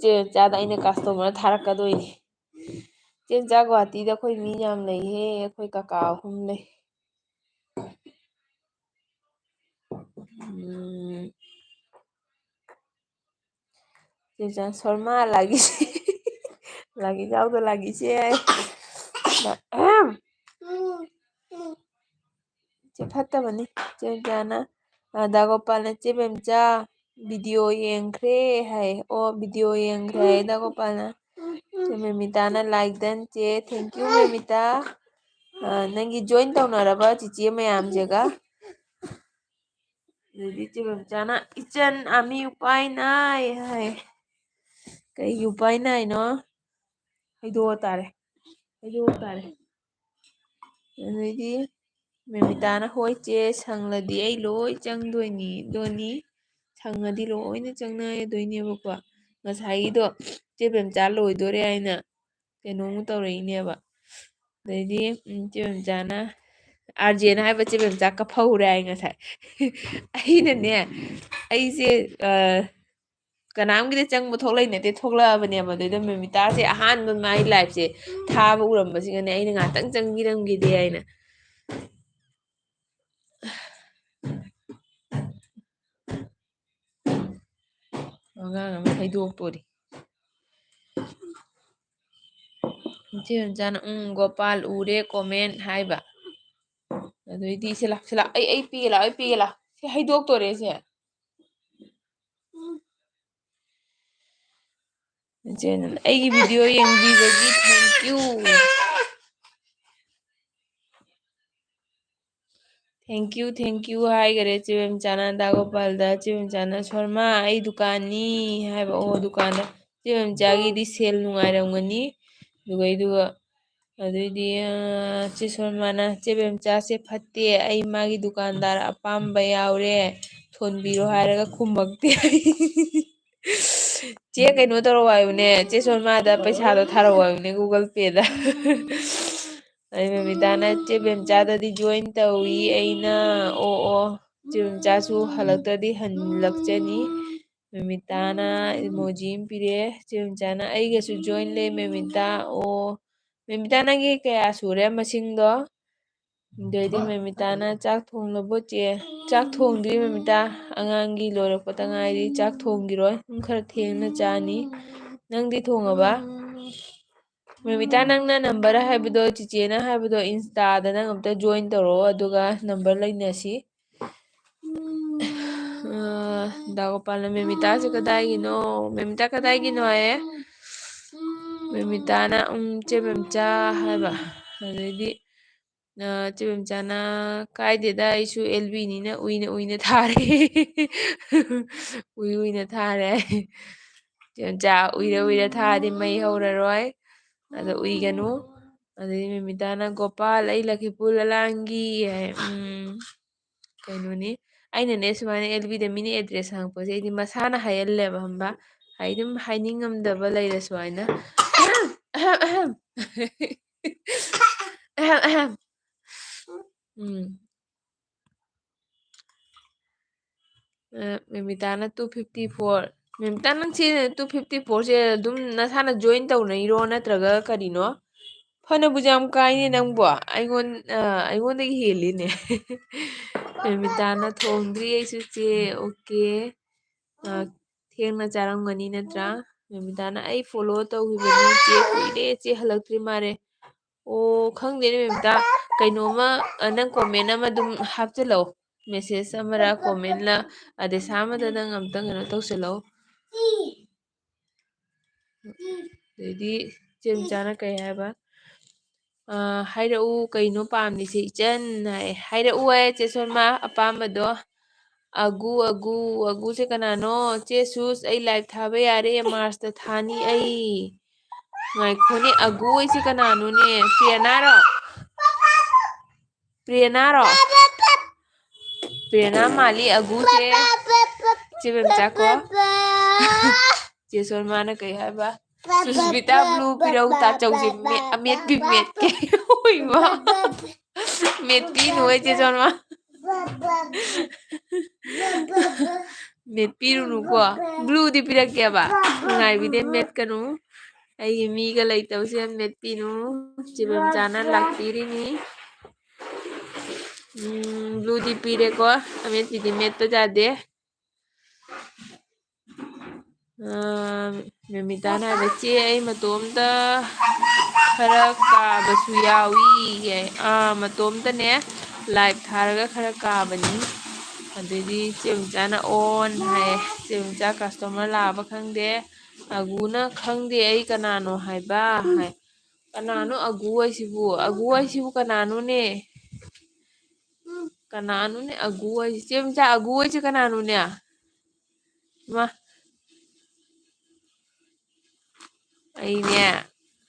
ꯆꯦ ꯃꯆꯥꯗ ꯑꯩꯅ ꯀꯁꯇꯃꯔ ꯊꯥꯔꯛꯀꯗꯣꯏꯅꯤ ꯆꯦ ꯃꯆꯥ ꯒꯨꯍꯥꯇꯤꯗ ꯑꯩꯈꯣꯏ ꯃꯤ ꯌꯥꯝ ꯂꯩꯍꯦ ꯑꯩꯈꯣꯏ ꯀꯀꯥ 3 ꯂꯩ ꯆꯦ ꯁꯣꯔꯃꯥ ꯂꯥꯒꯤꯁꯦ ꯂꯥꯒꯤ जाओ लागिचे ꯆꯦ ꯐꯠꯇꯕꯅꯤ ꯆꯦ ꯃꯆꯥꯅ ꯗꯥ ꯒꯣꯄꯥꯜꯅ ꯆꯦ ꯕꯦꯝꯆꯥ ꯚꯤꯗꯤꯑꯣ ꯌꯦꯡꯈ꯭ꯔꯦ ꯍꯥꯏ ꯑꯣ ꯚꯤꯗꯤꯑꯣ ꯌꯦꯡꯈ꯭ꯔꯦ ꯍꯥꯏ ꯗꯥ ꯒꯣꯄꯥꯜꯅ ꯆꯦ ꯃꯦꯃꯤꯇꯥꯅ ꯂꯥꯏꯛ ꯗꯟ ꯆꯦ ꯊꯦꯡꯀ꯭ꯌꯨ ꯃꯦꯃꯤꯇꯥ ꯅꯪꯒꯤ ꯖꯣꯏꯟ ꯇꯧꯅꯔꯕ ꯆꯤꯆꯦ ꯃꯌꯥꯝꯁꯦꯒ ꯑꯗꯩꯗꯤ ꯆꯦ ꯕꯦꯝꯆꯥꯅ ꯏꯆꯟ ꯑꯃꯤ ꯎꯄꯥꯏꯅꯥꯏ ꯍꯥꯏ ꯀꯩꯒꯤ ꯎꯄꯥꯏꯅꯥꯏꯅꯣ ꯍꯥꯏꯗꯣꯛꯑ ꯇꯥꯔꯦ ꯑꯗꯩꯗꯤ ꯃꯦꯃꯤꯇꯥꯅ ꯍꯣꯏ ꯆꯦ ꯁꯪꯂꯗꯤ ꯑꯩ ꯂꯣꯏ ꯆꯪꯗꯣꯏꯅꯤ ꯗꯣꯅꯤ ꯁꯪꯉꯗꯤ ꯂꯣꯏꯅ ꯆꯪꯅꯗꯣꯏꯅꯦꯕꯀꯣ ꯉꯁꯥꯏꯒꯤꯗꯣ ꯆꯦ ꯕꯦꯝꯆꯥ ꯂꯣꯏꯗꯣꯔꯦ ꯍꯥꯏꯅ ꯀꯩꯅꯣꯃꯨꯛ ꯇꯧꯔꯛꯏꯅꯦꯕ ꯑꯗꯩꯗꯤ ꯆꯦ ꯕꯦꯝꯆꯥꯅ ꯑꯥꯔꯖꯦꯅ ꯍꯥꯏꯕ ꯆꯦ ꯕꯦꯝꯆꯥ ꯀꯞꯐꯧꯔꯦ ꯍꯥꯏ ꯉꯁꯥꯏ ꯑꯩꯅꯅꯦ ꯑꯩꯁꯦ ꯀꯅꯥꯝꯒꯤꯗ ꯆꯪꯕ ꯊꯣꯛꯂꯛꯏ ꯅꯠꯇꯦ ꯊꯣꯛꯂꯛꯑꯕꯅꯦꯕ ꯑꯗꯨꯏꯗ ꯃꯦꯃꯤꯇꯥꯁꯦ ꯑꯍꯥꯟꯕ ꯃꯥꯏ ꯂꯥꯏꯐꯁꯦ ꯊꯥꯕ ꯎꯔꯝꯕꯁꯤꯒꯅꯦ ꯑꯩꯅ ꯉꯥꯛꯇꯪ ꯆꯪꯕꯤꯔꯝꯈꯤꯗꯦ ꯍꯥꯏꯅ ꯑꯉꯥꯡ ꯑꯃ ꯍꯩꯗꯣꯛꯇꯣꯔꯤ ꯏꯆꯦ ꯃꯆꯥꯅ ꯒꯣꯄꯥꯜ ꯎꯔꯦ ꯀꯣꯃꯦꯟ ꯍꯥꯏꯕ ꯑꯗꯨꯏꯗꯤ ꯁꯤꯂꯥꯛ ꯑꯩ ꯄꯤꯒꯦ ꯂꯥꯛ ꯁꯤ ꯍꯩꯗꯣꯛꯇꯣꯔꯦꯁꯦ ꯏꯆꯦꯅ ꯑꯩꯒꯤ ꯚꯤꯗꯤꯑꯣ ꯌꯦꯡꯕꯤꯕꯒꯤ ꯊꯦꯡꯀ꯭ꯌꯨ ꯍꯥꯏꯈꯔꯦ ꯆꯦ ꯕꯦꯝꯆꯥꯅ ꯗꯥ ꯒꯣꯄꯥꯜꯗ ꯆꯦ ꯕꯦꯝꯆꯥꯅ ꯁꯣꯔꯃꯥ ꯑꯩ ꯗꯨꯀꯥꯟꯅꯤ ꯍꯥꯏꯕ ꯑꯣ ꯗꯨꯀꯥꯟꯗ ꯆꯦ ꯕꯦꯝꯆꯥꯒꯤꯗꯤ ꯁꯦꯜ ꯅꯨꯡꯉꯥꯏꯔꯝꯒꯅꯤ ꯑꯗꯨꯒ ꯑꯗꯩꯗꯤ ꯆꯦ ꯁꯣꯔꯃꯥꯅ ꯆꯦ ꯕꯦꯝꯆꯥꯁꯦ ꯐꯠꯇꯦ ꯑꯩ ꯃꯥꯒꯤ ꯗꯨꯀꯥꯟꯗꯥꯔ ꯑꯄꯥꯝꯕ ꯌꯥꯎꯔꯦ ꯊꯣꯟꯕꯤꯔꯣ ꯍꯥꯏꯔꯒ ꯈꯨꯝꯃꯛꯇꯦ ꯆꯦ ꯀꯩꯅꯣ ꯇꯧꯔꯛꯑꯣ ꯍꯥꯏꯌꯨꯅꯦ ꯆꯦ ꯁꯣꯔꯃꯥꯗ ꯄꯩꯁꯥꯗꯣ ꯊꯥꯔꯛꯑꯣ ꯍꯥꯏꯌꯨꯅꯦ ꯒꯨꯒꯜ ꯄꯦꯗ ꯑꯩ ꯃꯦꯃꯤꯇꯥꯅ ꯆꯦ ꯕꯦꯝꯆꯥꯗꯗꯤ ꯖꯣꯏꯟ ꯇꯧꯏ ꯑꯩꯅ ꯑꯣ ꯆꯦ ꯕꯦꯝꯆꯥꯁꯨ ꯍꯜꯂꯛꯇ꯭ꯔꯗꯤ ꯍꯜꯂꯛꯆꯅꯤ ꯃꯦꯃꯤꯇꯥꯅ ꯏꯃꯣꯖꯤ ꯑꯃ ꯄꯤꯔꯛꯑꯦ ꯆꯦ ꯕꯦꯝꯆꯥꯅ ꯑꯩꯒꯁꯨ ꯖꯣꯏꯟ ꯂꯩ ꯃꯦꯃꯤꯇꯥ ꯑꯣ ꯃꯦꯃꯤꯇꯥ ꯅꯪꯒꯤ ꯀꯌꯥ ꯁꯨꯔꯦ ꯃꯁꯤꯡꯗꯣ ꯑꯗꯩꯗꯤ ꯃꯦꯃꯤꯇꯥꯅ ꯆꯥꯛ ꯊꯣꯡꯂꯕꯣ ꯆꯦ ꯆꯥꯛ ꯊꯣꯡꯗ꯭ꯔꯤ ꯃꯦꯃꯤꯇꯥ ꯑꯉꯥꯡꯒꯤ ꯂꯣꯏꯔꯛꯄꯗ ꯉꯥꯏꯔꯤ ꯆꯥꯛ ꯊꯣꯡꯈꯤꯔꯣꯏ ꯈꯔ ꯊꯦꯡꯅ ꯆꯥꯅꯤ ꯅꯪꯗꯤ ꯊꯣꯡꯉꯕ ꯃꯦꯃꯤꯇꯥ ꯅꯪꯅ ꯅꯝꯕꯔ ꯍꯥꯏꯕꯗꯣ ꯆꯤꯆꯦꯅ ꯍꯥꯏꯕꯗꯣ ꯏꯟꯁꯇꯥꯗ ꯅꯪ ꯑꯝꯇ ꯖꯣꯏꯟ ꯇꯧꯔꯛꯑꯣ ꯑꯗꯨꯒ ꯅꯝꯕꯔ ꯂꯩꯅꯁꯤ ꯗꯥ ꯒꯣꯄꯥꯜꯅ ꯃꯦꯃꯤꯇꯥꯁꯦ ꯀꯗꯥꯏꯒꯤꯅꯣ ꯃꯦꯃꯤꯇꯥ ꯀꯗꯥꯏꯒꯤꯅꯣ ꯍꯥꯏꯌꯦ ꯃꯦꯃꯤꯇꯥꯅ ꯆꯦ ꯕꯦꯝꯆꯥ ꯍꯥꯏꯕ ꯑꯗꯩꯗꯤ ꯆꯦ ꯕꯦꯝꯆꯥꯅ ꯀꯥꯏꯗꯦꯗ ꯑꯩꯁꯨ ꯑꯦꯜꯕꯤꯅꯤꯅ ꯎꯏꯅ ꯊꯥꯔꯦ ꯎꯏꯅ ꯊꯥꯔꯦ ꯆꯦ ꯕꯦꯝꯆꯥ ꯎꯏꯔ ꯊꯥꯔꯗꯤ ꯃꯩ ꯍꯧꯔꯔꯣꯏ ꯑꯗ ꯎꯏꯒꯅꯨ ꯑꯗꯩ ꯃꯦꯃꯤꯇꯥꯅ ꯒꯣꯄꯥꯜ ꯑꯩ ꯂꯛꯈꯤꯄꯨꯔ ꯂꯂꯥꯡꯒꯤ ꯍꯥꯏ ꯀꯩꯅꯣꯅꯤ ꯑꯩꯅꯅꯦ ꯁꯨꯃꯥꯏꯅ ꯑꯦꯜꯕꯤꯗ ꯃꯤꯅ ꯑꯦꯗ꯭ꯔꯦꯁ ꯍꯪꯉꯛꯄꯁꯦ ꯑꯩꯗꯤ ꯃꯁꯥꯅ ꯍꯥꯏꯍꯜꯂꯦꯕ ꯈꯪꯕ꯭ꯔꯥ ꯑꯗꯨꯝ ꯍꯥꯏꯅꯤꯡꯉꯝꯗꯕ ꯂꯩꯔꯁꯨ ꯍꯥꯏꯅ ꯃꯦꯃꯤꯇꯥꯅ 254 ꯃꯦꯃꯤꯇꯥ ꯅꯪ ꯁꯤ 254ꯁꯦ ꯑꯗꯨꯝ ꯅꯁꯥꯅ ꯖꯣꯏꯟ ꯇꯧꯅꯩꯔꯣ ꯅꯠꯇ꯭ꯔꯒ ꯀꯔꯤꯅꯣ ꯐꯅꯕꯨꯖ ꯌꯥꯝ ꯀꯥꯏꯅꯦ ꯅꯪꯕꯣ ꯑꯩꯉꯣꯟꯗꯒꯤ ꯍꯦꯜꯂꯤꯅꯦ ꯃꯦꯃꯤꯇꯥꯅ ꯊꯣꯡꯗ꯭ꯔꯤ ꯑꯩꯁꯨ ꯆꯦ ꯑꯣꯀꯦ ꯊꯦꯡꯅ ꯆꯥꯔꯝꯒꯅꯤ ꯅꯠꯇ꯭ꯔꯥ ꯃꯦꯃꯤꯇꯥꯅ ꯑꯩ ꯐꯣꯂꯣ ꯇꯧꯈꯤꯕꯅꯤ ꯆꯦ ꯀꯨꯏꯔꯦ ꯆꯦ ꯍꯜꯂꯛꯇ꯭ꯔꯤ ꯃꯥꯜꯂꯦ ꯑꯣ ꯈꯪꯗꯦꯅꯦ ꯃꯦꯃꯤꯇꯥ ꯀꯩꯅꯣꯝꯃ ꯅꯪ ꯀꯣꯃꯦꯟ ꯑꯃ ꯑꯗꯨꯝ ꯍꯥꯞꯆꯤꯜꯂꯛꯑꯣ ꯃꯦꯁꯦꯖ ꯑꯃꯔ ꯀꯣꯃꯦꯟꯂ ꯑꯗꯩ ꯁꯥꯃꯗ ꯅꯪ ꯑꯝꯇꯪ ꯀꯩꯅꯣ ꯇꯧꯁꯤꯜꯂꯛꯎ ꯑꯗꯩꯗꯤ ꯆꯦ ꯕꯦꯝꯆꯥꯅ ꯀꯩ ꯍꯥꯏꯕ ꯍꯥꯏꯔꯛꯎ ꯀꯩꯅꯣ ꯄꯥꯝꯃꯤꯁꯦ ꯏꯆꯟ ꯍꯥꯏꯔꯛꯎ ꯍꯥꯏ ꯆꯦ ꯁꯣꯔꯃꯥ ꯑꯄꯥꯝꯕꯗꯣ ꯑꯒꯨꯁꯦ ꯀꯅꯥꯅꯣ ꯆꯦ ꯁꯨꯁ ꯑꯩ ꯂꯥꯏꯚ ꯊꯥꯕ ꯌꯥꯔꯦ ꯃꯥꯔꯁꯇ ꯊꯥꯅꯤ ꯑꯩ Ngaikoni agu isi kananune Priyanaro. Priyanaro. Priyana mali agu se Cibem Chako. Jason mana kay haba. Susbita blue piraw ta chau si amet pi met ke. Oi ma. Met pi nuai Jason ma. Met pi nu ko. Blue di pirak ke ba. Ngai bi den met kanu. Ai mi ga lai tau se met pi nu. Cibem chana lak piri ni. Blue di pire ko. Amet pi di met to jade. Numitana hꯥꯏꯕ ꯆꯦ ꯑꯩ ꯃꯇꯣꯝꯇ ꯈꯔ ꯀꯥꯕꯁꯨ ꯌꯥꯎꯏ ꯃꯇꯣꯝꯇꯅꯦ ꯂꯥꯏꯚ ꯊꯥꯔꯒ ꯈꯔ ꯀꯥꯕꯅꯤ ꯑꯗꯩꯗꯤ ꯆꯦ ꯃꯆꯥꯅ ꯑꯣꯟ ꯍꯥꯏꯌꯦ ꯆꯦ ꯃꯆꯥ ꯀꯁꯇꯃꯔ ꯂꯥꯛꯑꯕ ꯈꯪꯗꯦ ꯑꯒꯨꯅ ꯈꯪꯗꯦ ꯑꯩ ꯀꯅꯥꯅꯣ ꯍꯥꯏꯕ ꯍꯥꯏ ꯀꯅꯥꯅꯣ ꯑꯒꯨ ꯍꯥꯏꯁꯤꯕꯨ ꯀꯅꯥꯅꯣꯅꯦ ꯀꯅꯥꯅꯣꯅꯦ ꯑꯒꯨ ꯍꯥꯏꯁꯤ ꯆꯦ ꯃꯆꯥ ꯑꯒꯨ ꯍꯥꯏꯁꯤ ꯀꯅꯥꯅꯣꯅꯦ ꯃꯥ ꯑꯩꯅꯦ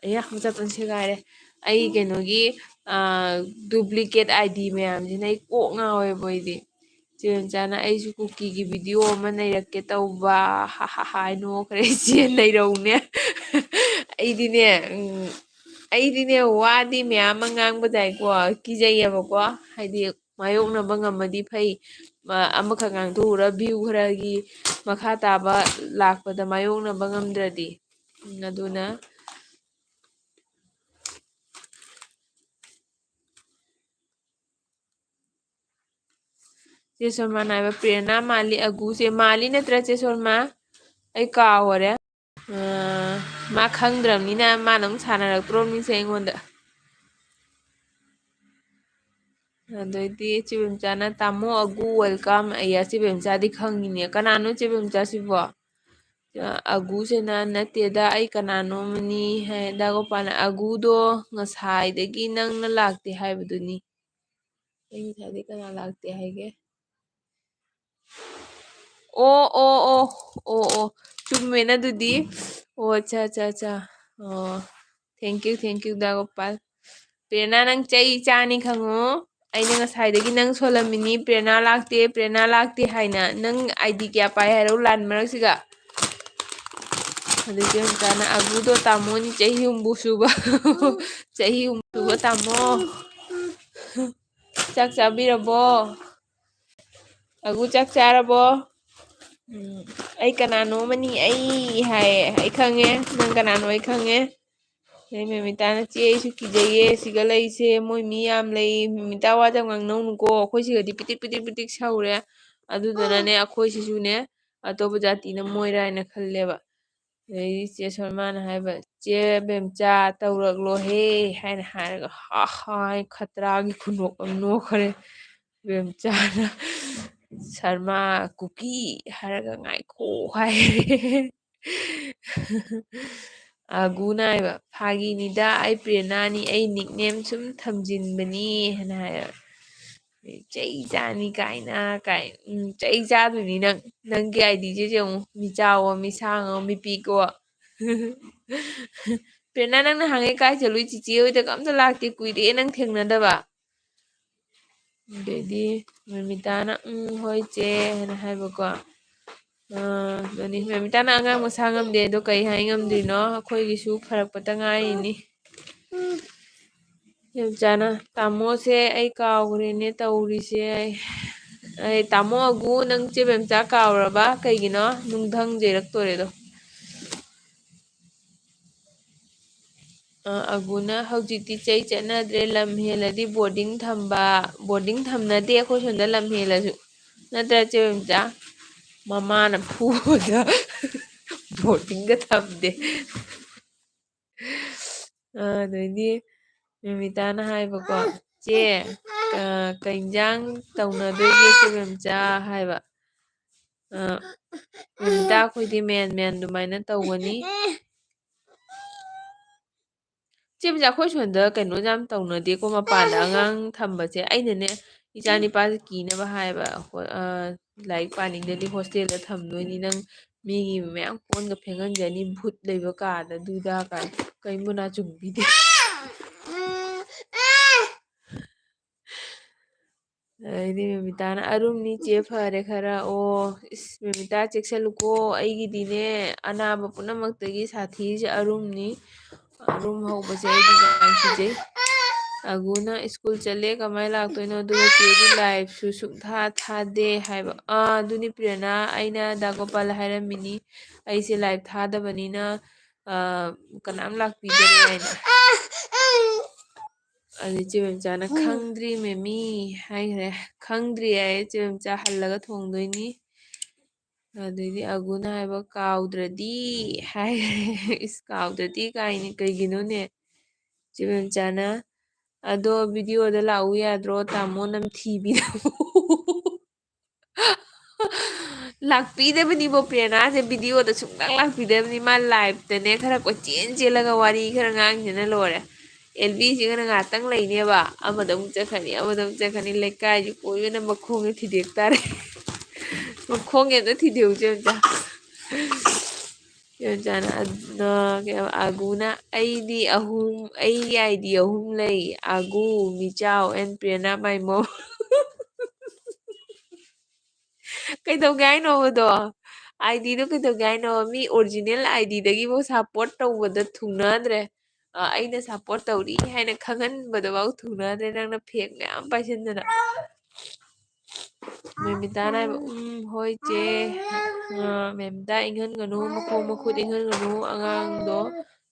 ꯑꯩꯌꯥ ꯃꯆꯥꯄꯟ ꯁꯦꯒꯥꯏꯔꯦ ꯑꯩ ꯀꯩꯅꯣꯒꯤ ꯗꯨꯄ꯭ꯂꯤꯀꯦꯠ ꯑꯥꯏꯗꯤ ꯃꯌꯥꯝꯁꯤꯅ ꯑꯩ ꯀꯣꯛ ꯉꯥꯎꯋꯦꯕ ꯑꯩꯗꯤ ꯆꯦ ꯃꯆꯥꯅ ꯑꯩꯁꯨ ꯀꯨꯀꯤꯒꯤ ꯚꯤꯗꯤꯑꯣ ꯑꯃ ꯅꯩꯔꯛꯀꯦ ꯇꯧꯕ ꯍꯥꯏ ꯅꯣꯛꯈ꯭ꯔꯦ ꯏꯆꯦ ꯅꯩꯔꯧꯅꯦ ꯑꯩꯗꯤꯅꯦ ꯋꯥꯗꯤ ꯃꯌꯥꯝ ꯑꯃ ꯉꯥꯡꯕꯗꯥꯏꯀꯣ ꯀꯤꯖꯩꯌꯦꯕꯀꯣ ꯍꯥꯏꯗꯤ ꯃꯥꯌꯣꯛꯅꯕ ꯉꯝꯃꯗꯤ ꯐꯩ ꯑꯃꯈꯛ ꯉꯥꯡꯊꯣꯛꯎꯔ ꯚ꯭ꯌꯨ ꯈꯔꯒꯤ ꯃꯈꯥ ꯇꯥꯕ ꯂꯥꯛꯄꯗ ꯃꯥꯌꯣꯛꯅꯕ ꯉꯝꯗ꯭ꯔꯗꯤ ꯑꯗꯨꯅ ꯆꯦ ꯁꯣꯔꯃꯥꯅ ꯍꯥꯏꯕ ꯄ꯭ꯔꯦꯔꯅꯥ ꯃꯥꯜꯂꯤ ꯑꯒꯨꯁꯦ ꯃꯥꯜꯂꯤ ꯅꯠꯇ꯭ꯔ ꯆꯦ ꯁꯣꯔꯃꯥ ꯑꯩ ꯀꯥꯎꯈꯔꯦ ꯃꯥ ꯈꯪꯗ꯭ꯔꯕꯅꯤꯅ ꯃꯥꯅ ꯑꯃꯨꯛ ꯁꯥꯟꯅꯔꯛꯇ꯭ꯔꯣꯕꯅꯤꯁꯦ ꯑꯩꯉꯣꯟꯗ ꯑꯗꯩꯗꯤ ꯆꯦꯕꯦꯝꯆꯥꯅ ꯇꯥꯃꯣ ꯑꯒꯨ ꯋꯦꯜꯀꯝ ꯑꯩꯌꯥ ꯆꯦꯕꯦꯝꯆꯥꯗꯤ ꯈꯪꯉꯤꯅꯦ ꯀꯅꯥꯅꯣ ꯆꯦꯕꯦꯝꯆꯥꯁꯤꯕꯣ ꯑꯒꯨꯁꯤꯅ ꯅꯠꯇꯦꯗ ꯑꯩ ꯀꯅꯥꯅꯣꯝꯅꯤ ꯍꯥꯏ ꯗꯥꯒꯣꯄꯥꯟꯅ ꯑꯒꯨꯗꯣ ꯉꯁꯥꯏꯗꯒꯤ ꯅꯪꯅ ꯂꯥꯛꯇꯦ ꯍꯥꯏꯕꯗꯨꯅꯤ ꯑꯩ ꯉꯁꯥꯏꯗꯒꯤ ꯀꯅꯥ ꯂꯥꯛꯇꯦ ꯍꯥꯏꯒꯦ ꯑꯣ ꯆꯨꯝꯃꯦꯅ ꯑꯗꯨꯗꯤ ꯑꯣ ꯑꯠꯆꯥ ꯑꯣ ꯊꯦꯡꯀ꯭ꯌꯨ ꯗꯥꯒꯣꯄꯥꯜ ꯄ꯭ꯔꯦꯔꯅꯥ ꯅꯪ ꯆꯩ ꯆꯥꯅꯤ ꯈꯪꯉꯣ ꯑꯩꯅ ꯉꯁꯥꯏꯗꯒꯤ ꯅꯪ ꯁꯣꯜꯂꯝꯃꯤꯅꯤ ꯄ꯭ꯔꯦꯔꯅꯥ ꯂꯥꯛꯇꯦ ꯍꯥꯏꯅ ꯅꯪ ꯑꯥꯏꯗꯤ ꯀꯌꯥ ꯄꯥꯏ ꯍꯥꯏꯔꯣ ꯂꯥꯟ ꯃꯔꯛꯁꯤꯒ ꯑꯗꯨꯗꯤ ꯃꯆꯥꯅ ꯑꯒꯨꯗꯣ ꯇꯥꯃꯣꯅꯤ ꯆꯍꯤ ꯍꯨꯝꯐꯨ ꯁꯨꯕ ꯇꯥꯃꯣ ꯆꯥꯛ ꯆꯥꯕꯤꯔꯕꯣ ꯑꯒꯨ ꯆꯥꯛ ꯆꯥꯔꯕꯣ ꯑꯩ ꯀꯅꯥꯅꯣꯃꯅꯤ ꯑꯩ ꯍꯥꯏꯌꯦ ꯑꯩ ꯈꯪꯉꯦ ꯅꯪ ꯀꯅꯥꯅꯣ ꯑꯩ ꯈꯪꯉꯦ ꯑꯗꯩ ꯃꯦꯃꯤꯇꯥꯅ ꯆꯦ ꯑꯩꯁꯨ ꯀꯤꯖꯩꯌꯦ ꯁꯤꯒ ꯂꯩꯁꯦ ꯃꯣꯏ ꯃꯤ ꯌꯥꯝ ꯂꯩ ꯃꯦꯃꯤꯇꯥ ꯋꯥꯖ ꯉꯥꯡꯅꯧꯅꯨꯀꯣ ꯑꯩꯈꯣꯏ ꯁꯤꯒꯗꯤ ꯄꯤꯗꯤꯛ ꯁꯧꯔꯦ ꯑꯗꯨꯗꯨꯅꯅꯦ ꯑꯩꯈꯣꯏꯁꯤꯁꯨꯅꯦ ꯑꯇꯣꯞꯄ ꯖꯥꯇꯤꯅ ꯃꯣꯏꯔꯥ ꯍꯥꯏꯅ ꯈꯜꯂꯦꯕ ꯑꯗꯩꯗꯤ ꯆꯦ ꯁꯣꯔꯃꯥꯅ ꯍꯥꯏꯕ ꯆꯦ ꯕꯦꯝꯆꯥ ꯇꯧꯔꯛꯂꯣꯍꯦ ꯍꯥꯏꯅ ꯍꯥꯏꯔꯒ ꯍꯥꯏ ꯈꯇ꯭ꯔꯥꯒꯤ ꯈꯨꯅꯣꯛ ꯑꯃ ꯅꯣꯛꯈꯔꯦ ꯕꯦꯝꯆꯥꯅ ꯁꯔꯃꯥ ꯀꯨꯀꯤ ꯍꯥꯏꯔꯒ ꯉꯥꯏꯈꯣ ꯍꯥꯏꯔꯦ ꯑꯒꯨꯅ ꯍꯥꯏꯕ ꯐꯥꯒꯤꯅꯤꯗ ꯑꯩ ꯄ꯭ꯔꯦꯔꯅꯥꯅꯤ ꯑꯩ ꯅꯤꯛꯅꯦꯝ ꯁꯨꯝ ꯊꯝꯖꯤꯟꯕꯅꯤ ꯍꯥꯏꯅ ꯍꯥꯏꯌꯦꯕ ꯆꯩ ꯆꯥꯅꯤ ꯀꯥꯏꯅ ꯆꯩ ꯆꯥꯗꯣꯏꯅꯤ ꯅꯪꯒꯤ ꯑꯥꯏꯗꯤꯁꯦ ꯌꯦꯡꯉꯨ ꯃꯤ ꯆꯥꯎꯋꯣ ꯃꯤ ꯁꯥꯡꯉꯣ ꯃꯤ ꯄꯤꯛꯑꯣ ꯄ꯭ꯔꯦꯔꯅꯥ ꯅꯪ ꯅꯍꯥꯟꯒꯩ ꯀꯥꯏ ꯆꯠꯂꯨꯏ ꯆꯤꯆꯦ ꯍꯣꯏꯗꯒ ꯑꯝꯇ ꯂꯥꯛꯇꯦ ꯀꯨꯏꯔꯦ ꯅꯪ ꯊꯦꯡꯅꯗꯕ ꯑꯗꯩꯗꯤ ꯃꯃꯤꯇꯥꯅ ꯍꯣꯏ ꯆꯦ ꯍꯥꯏꯅ ꯍꯥꯏꯕꯀꯣ ꯑꯗꯨꯅꯤ ꯃꯃꯤꯇꯥꯅ ꯑꯉꯥꯡ ꯃꯁꯥ ꯉꯝꯗꯦ ꯑꯗꯣ ꯀꯩ ꯍꯥꯏ ꯉꯝꯗ꯭ꯔꯤꯅꯣ ꯑꯩꯈꯣꯏꯒꯤꯁꯨ ꯐꯔꯛꯄꯇ ꯉꯥꯏꯔꯤꯅꯤ ꯃꯦꯝꯆꯥꯅ ꯇꯥꯃꯣꯁꯦ ꯑꯩ ꯀꯥꯎꯈ꯭ꯔꯦꯅꯦ ꯇꯧꯔꯤꯁꯦ ꯑꯩ ꯇꯥꯃꯣ ꯑꯒꯨ ꯅꯪ ꯆꯦ ꯕꯦꯝꯆꯥ ꯀꯥꯎꯔꯕ ꯀꯩꯒꯤꯅꯣ ꯅꯨꯡꯙꯪ ꯌꯩꯔꯛꯇꯣꯔꯦꯗꯣ ꯑꯒꯨꯅ ꯍꯧꯖꯤꯛꯇꯤ ꯆꯩ ꯆꯠꯅꯗ꯭ꯔꯦ ꯂꯝ ꯍꯦꯜꯂꯗꯤ ꯕꯣꯔꯗꯤꯡ ꯊꯝꯅꯗꯦ ꯑꯩꯈꯣꯏ ꯁꯣꯝꯗ ꯂꯝ ꯍꯦꯜꯂꯁꯨ ꯅꯠꯇ꯭ꯔ ꯆꯦ ꯕꯦꯝꯆꯥ ꯃꯃꯥꯅ ꯐꯨꯕꯗ ꯕꯣꯔꯗꯤꯡꯒ ꯊꯝꯗꯦ ꯑꯗꯩꯗꯤ ꯃꯦꯃꯤꯇꯥꯅ ꯍꯥꯏꯕꯀꯣ ꯆꯦ ꯀꯩ ꯏꯟꯖꯥꯡ ꯇꯧꯅꯗꯣꯏꯒꯦ ꯆꯦ ꯕꯦꯝꯆꯥ ꯍꯥꯏꯕ ꯃꯦꯃꯤꯇꯥ ꯑꯩꯈꯣꯏꯗꯤ ꯃꯦꯟ ꯑꯗꯨꯃꯥꯏꯅ ꯇꯧꯒꯅꯤ ꯆꯦꯕꯖꯥ ꯑꯩꯈꯣꯏ ꯁꯣꯟꯗ ꯀꯩꯅꯣ ꯌꯥꯝ ꯇꯧꯅꯗꯦꯀꯣ ꯃꯄꯥꯟꯗ ꯑꯉꯥꯡ ꯊꯝꯕꯁꯦ ꯑꯩꯅꯅꯦ ꯏꯆꯥ ꯅꯤꯄꯥꯁꯦ ꯀꯤꯅꯕ ꯍꯥꯏꯕ ꯂꯥꯏꯔꯤꯛ ꯄꯥꯅꯤꯡꯗꯗꯤ ꯍꯣꯁꯇꯦꯜꯗ ꯊꯝꯗꯣꯏꯅꯤ ꯅꯪ ꯃꯤꯒꯤ ꯃꯌꯥꯝ ꯀꯣꯟꯒ ꯐꯦꯡꯍꯟꯖꯅꯤ ꯚꯨꯠ ꯂꯩꯕ ꯀꯥꯗ ꯑꯗꯨꯗ ꯀꯥꯏ ꯀꯩ ꯃꯨꯅꯥ ꯆꯨꯝꯕꯤꯗꯦ ꯑꯗꯩꯗꯤ ꯃꯦꯃꯤꯇꯥꯅ ꯑꯔꯨꯝꯅꯤ ꯆꯦ ꯐꯔꯦ ꯈꯔ ꯑꯣ ꯏꯁ ꯃꯦꯃꯤꯇꯥ ꯆꯦꯛꯁꯤꯜꯂꯨꯀꯣ ꯑꯩꯒꯤꯗꯤꯅꯦ ꯑꯅꯥꯕ ꯄꯨꯝꯅꯃꯛꯇꯒꯤ ꯁꯥꯊꯤꯁꯦ ꯑꯔꯨꯝꯅꯤ ꯑꯔꯨꯝ ꯍꯧꯕꯁꯦ ꯑꯩꯗꯤ ꯌꯥꯝ ꯀꯤꯖꯩ ꯑꯒꯨꯅ ꯁ꯭ꯀꯨꯜ ꯆꯠꯂꯦ ꯀꯃꯥꯏꯅ ꯂꯥꯛꯇꯣꯏꯅꯣ ꯑꯗꯨꯒ ꯆꯦꯗꯤ ꯂꯥꯏꯐꯁꯨ ꯁꯨꯡꯊꯥ ꯊꯥꯗꯦ ꯍꯥꯏꯕ ꯑꯗꯨꯅꯤ ꯄ꯭ꯔꯦꯔꯅꯥ ꯑꯩꯅ ꯗꯥꯒꯣꯄꯥꯜ ꯍꯥꯏꯔꯝꯃꯤꯅꯤ ꯑꯩꯁꯦ ꯂꯥꯏꯐ ꯊꯥꯗꯕꯅꯤꯅ ꯀꯅꯥꯝ ꯂꯥꯛꯄꯤꯗꯔꯦ ꯍꯥꯏꯅ ꯑꯗꯨ ꯏꯆꯦꯕꯝꯆꯥꯅ ꯈꯪꯗ꯭ꯔꯤ ꯃꯦꯃꯤ ꯍꯥꯏꯈ꯭ꯔꯦ ꯈꯪꯗ꯭ꯔꯤ ꯍꯥꯏ ꯏꯆꯦꯕꯝꯆꯥ ꯍꯜꯂꯒ ꯊꯣꯡꯗꯣꯏꯅꯤ ꯑꯗꯩꯗꯤ ꯑꯒꯨꯅ ꯍꯥꯏꯕ ꯀꯥꯎꯗ꯭ꯔꯗꯤ ꯍꯥꯏꯈ꯭ꯔꯦ ꯏꯁ ꯀꯥꯎꯗ꯭ꯔꯗꯤ ꯀꯥꯏꯅꯤ ꯀꯩꯒꯤꯅꯣꯅꯦ ꯏꯆꯦꯕꯝꯆꯥꯅ ꯑꯗꯣ ꯚꯤꯗꯤꯑꯣꯗ ꯂꯥꯛꯎ ꯌꯥꯗ꯭ꯔꯣ ꯇꯥꯃꯣ ꯅꯝꯊꯤꯕꯤꯔꯕꯣ ꯂꯥꯛꯄꯤꯗꯕꯅꯤꯕꯣ ꯄꯦꯔꯅꯥꯁꯦ ꯚꯤꯗꯤꯑꯣꯗ ꯁꯨꯡꯂꯥꯛ ꯂꯥꯛꯄꯤꯗꯕꯅꯤ ꯃꯥ ꯂꯥꯏꯞꯇꯅꯦ ꯈꯔ ꯀꯣꯏꯆꯦꯟ ꯆꯦꯜꯂꯒ ꯋꯥꯔꯤ ꯈꯔ ꯉꯥꯡꯁꯤꯅ ꯂꯣꯏꯔꯦ ꯑꯦꯜꯕꯤꯁꯤꯒꯅ ꯉꯥꯏꯍꯥꯛꯇꯪ ꯂꯩꯅꯦꯕ ꯑꯃꯗ ꯑꯃꯨꯛ ꯆꯠꯈ꯭ꯔꯅꯤ ꯑꯃꯗ ꯑꯃꯨꯛ ꯆꯠꯈ꯭ꯔꯅꯤ ꯂꯩꯀꯥꯏꯁꯤ ꯀꯣꯏꯕꯅ ꯃꯈꯣꯡꯁꯦ ꯊꯤꯗꯦꯛ ꯇꯥꯔꯦ ꯃꯈꯣꯡꯒꯤ ꯑꯝꯇ ꯊꯤꯗꯦꯛꯎꯁꯦ ꯑꯝꯇ ꯆꯦꯕꯝꯆꯥꯅ ꯑꯒꯨꯅ ꯑꯩꯗꯤ ꯑꯩꯒꯤ ꯑꯥꯏꯗꯤ 3 ꯂꯩ ꯑꯒꯨ ꯃꯤꯆꯥꯎ ꯑꯦꯟ ꯄ꯭ꯔꯦꯔꯅꯥ ꯃꯥꯏꯃꯣ ꯀꯩꯗꯧꯒꯦ ꯍꯥꯏꯅꯣꯕꯗꯣ ꯑꯥꯏꯗꯤꯗꯣ ꯀꯩꯗꯧꯒꯦ ꯍꯥꯏꯅꯣ ꯃꯤ ꯑꯣꯔꯤꯖꯤꯅꯦꯜ ꯑꯥꯏꯗꯤꯗꯒꯤꯐꯥꯎ ꯁꯞꯄꯣꯔꯠ ꯇꯧꯕꯗ ꯊꯨꯡꯅꯗ꯭ꯔꯦ ꯑꯩꯅ ꯁꯞꯄꯣꯔꯠ ꯇꯧꯔꯤ ꯍꯥꯏꯅ ꯈꯪꯍꯟꯕꯗꯐꯥꯎ ꯊꯨꯡꯅꯗ꯭ꯔꯦ ꯅꯪꯅ ꯐꯦꯛ ꯃꯌꯥꯝ ꯄꯥꯏꯁꯤꯟꯗꯅ ꯃꯦꯃꯤꯇꯥꯅ ꯍꯥꯏꯕ ꯍꯣꯏ ꯆꯦ ꯃꯦꯃꯤꯇꯥ ꯏꯪꯍꯟꯒꯅꯨ ꯃꯈꯣꯡ ꯃꯈꯨꯠ ꯏꯪꯍꯟꯒꯅꯨ ꯑꯉꯥꯡꯗꯣ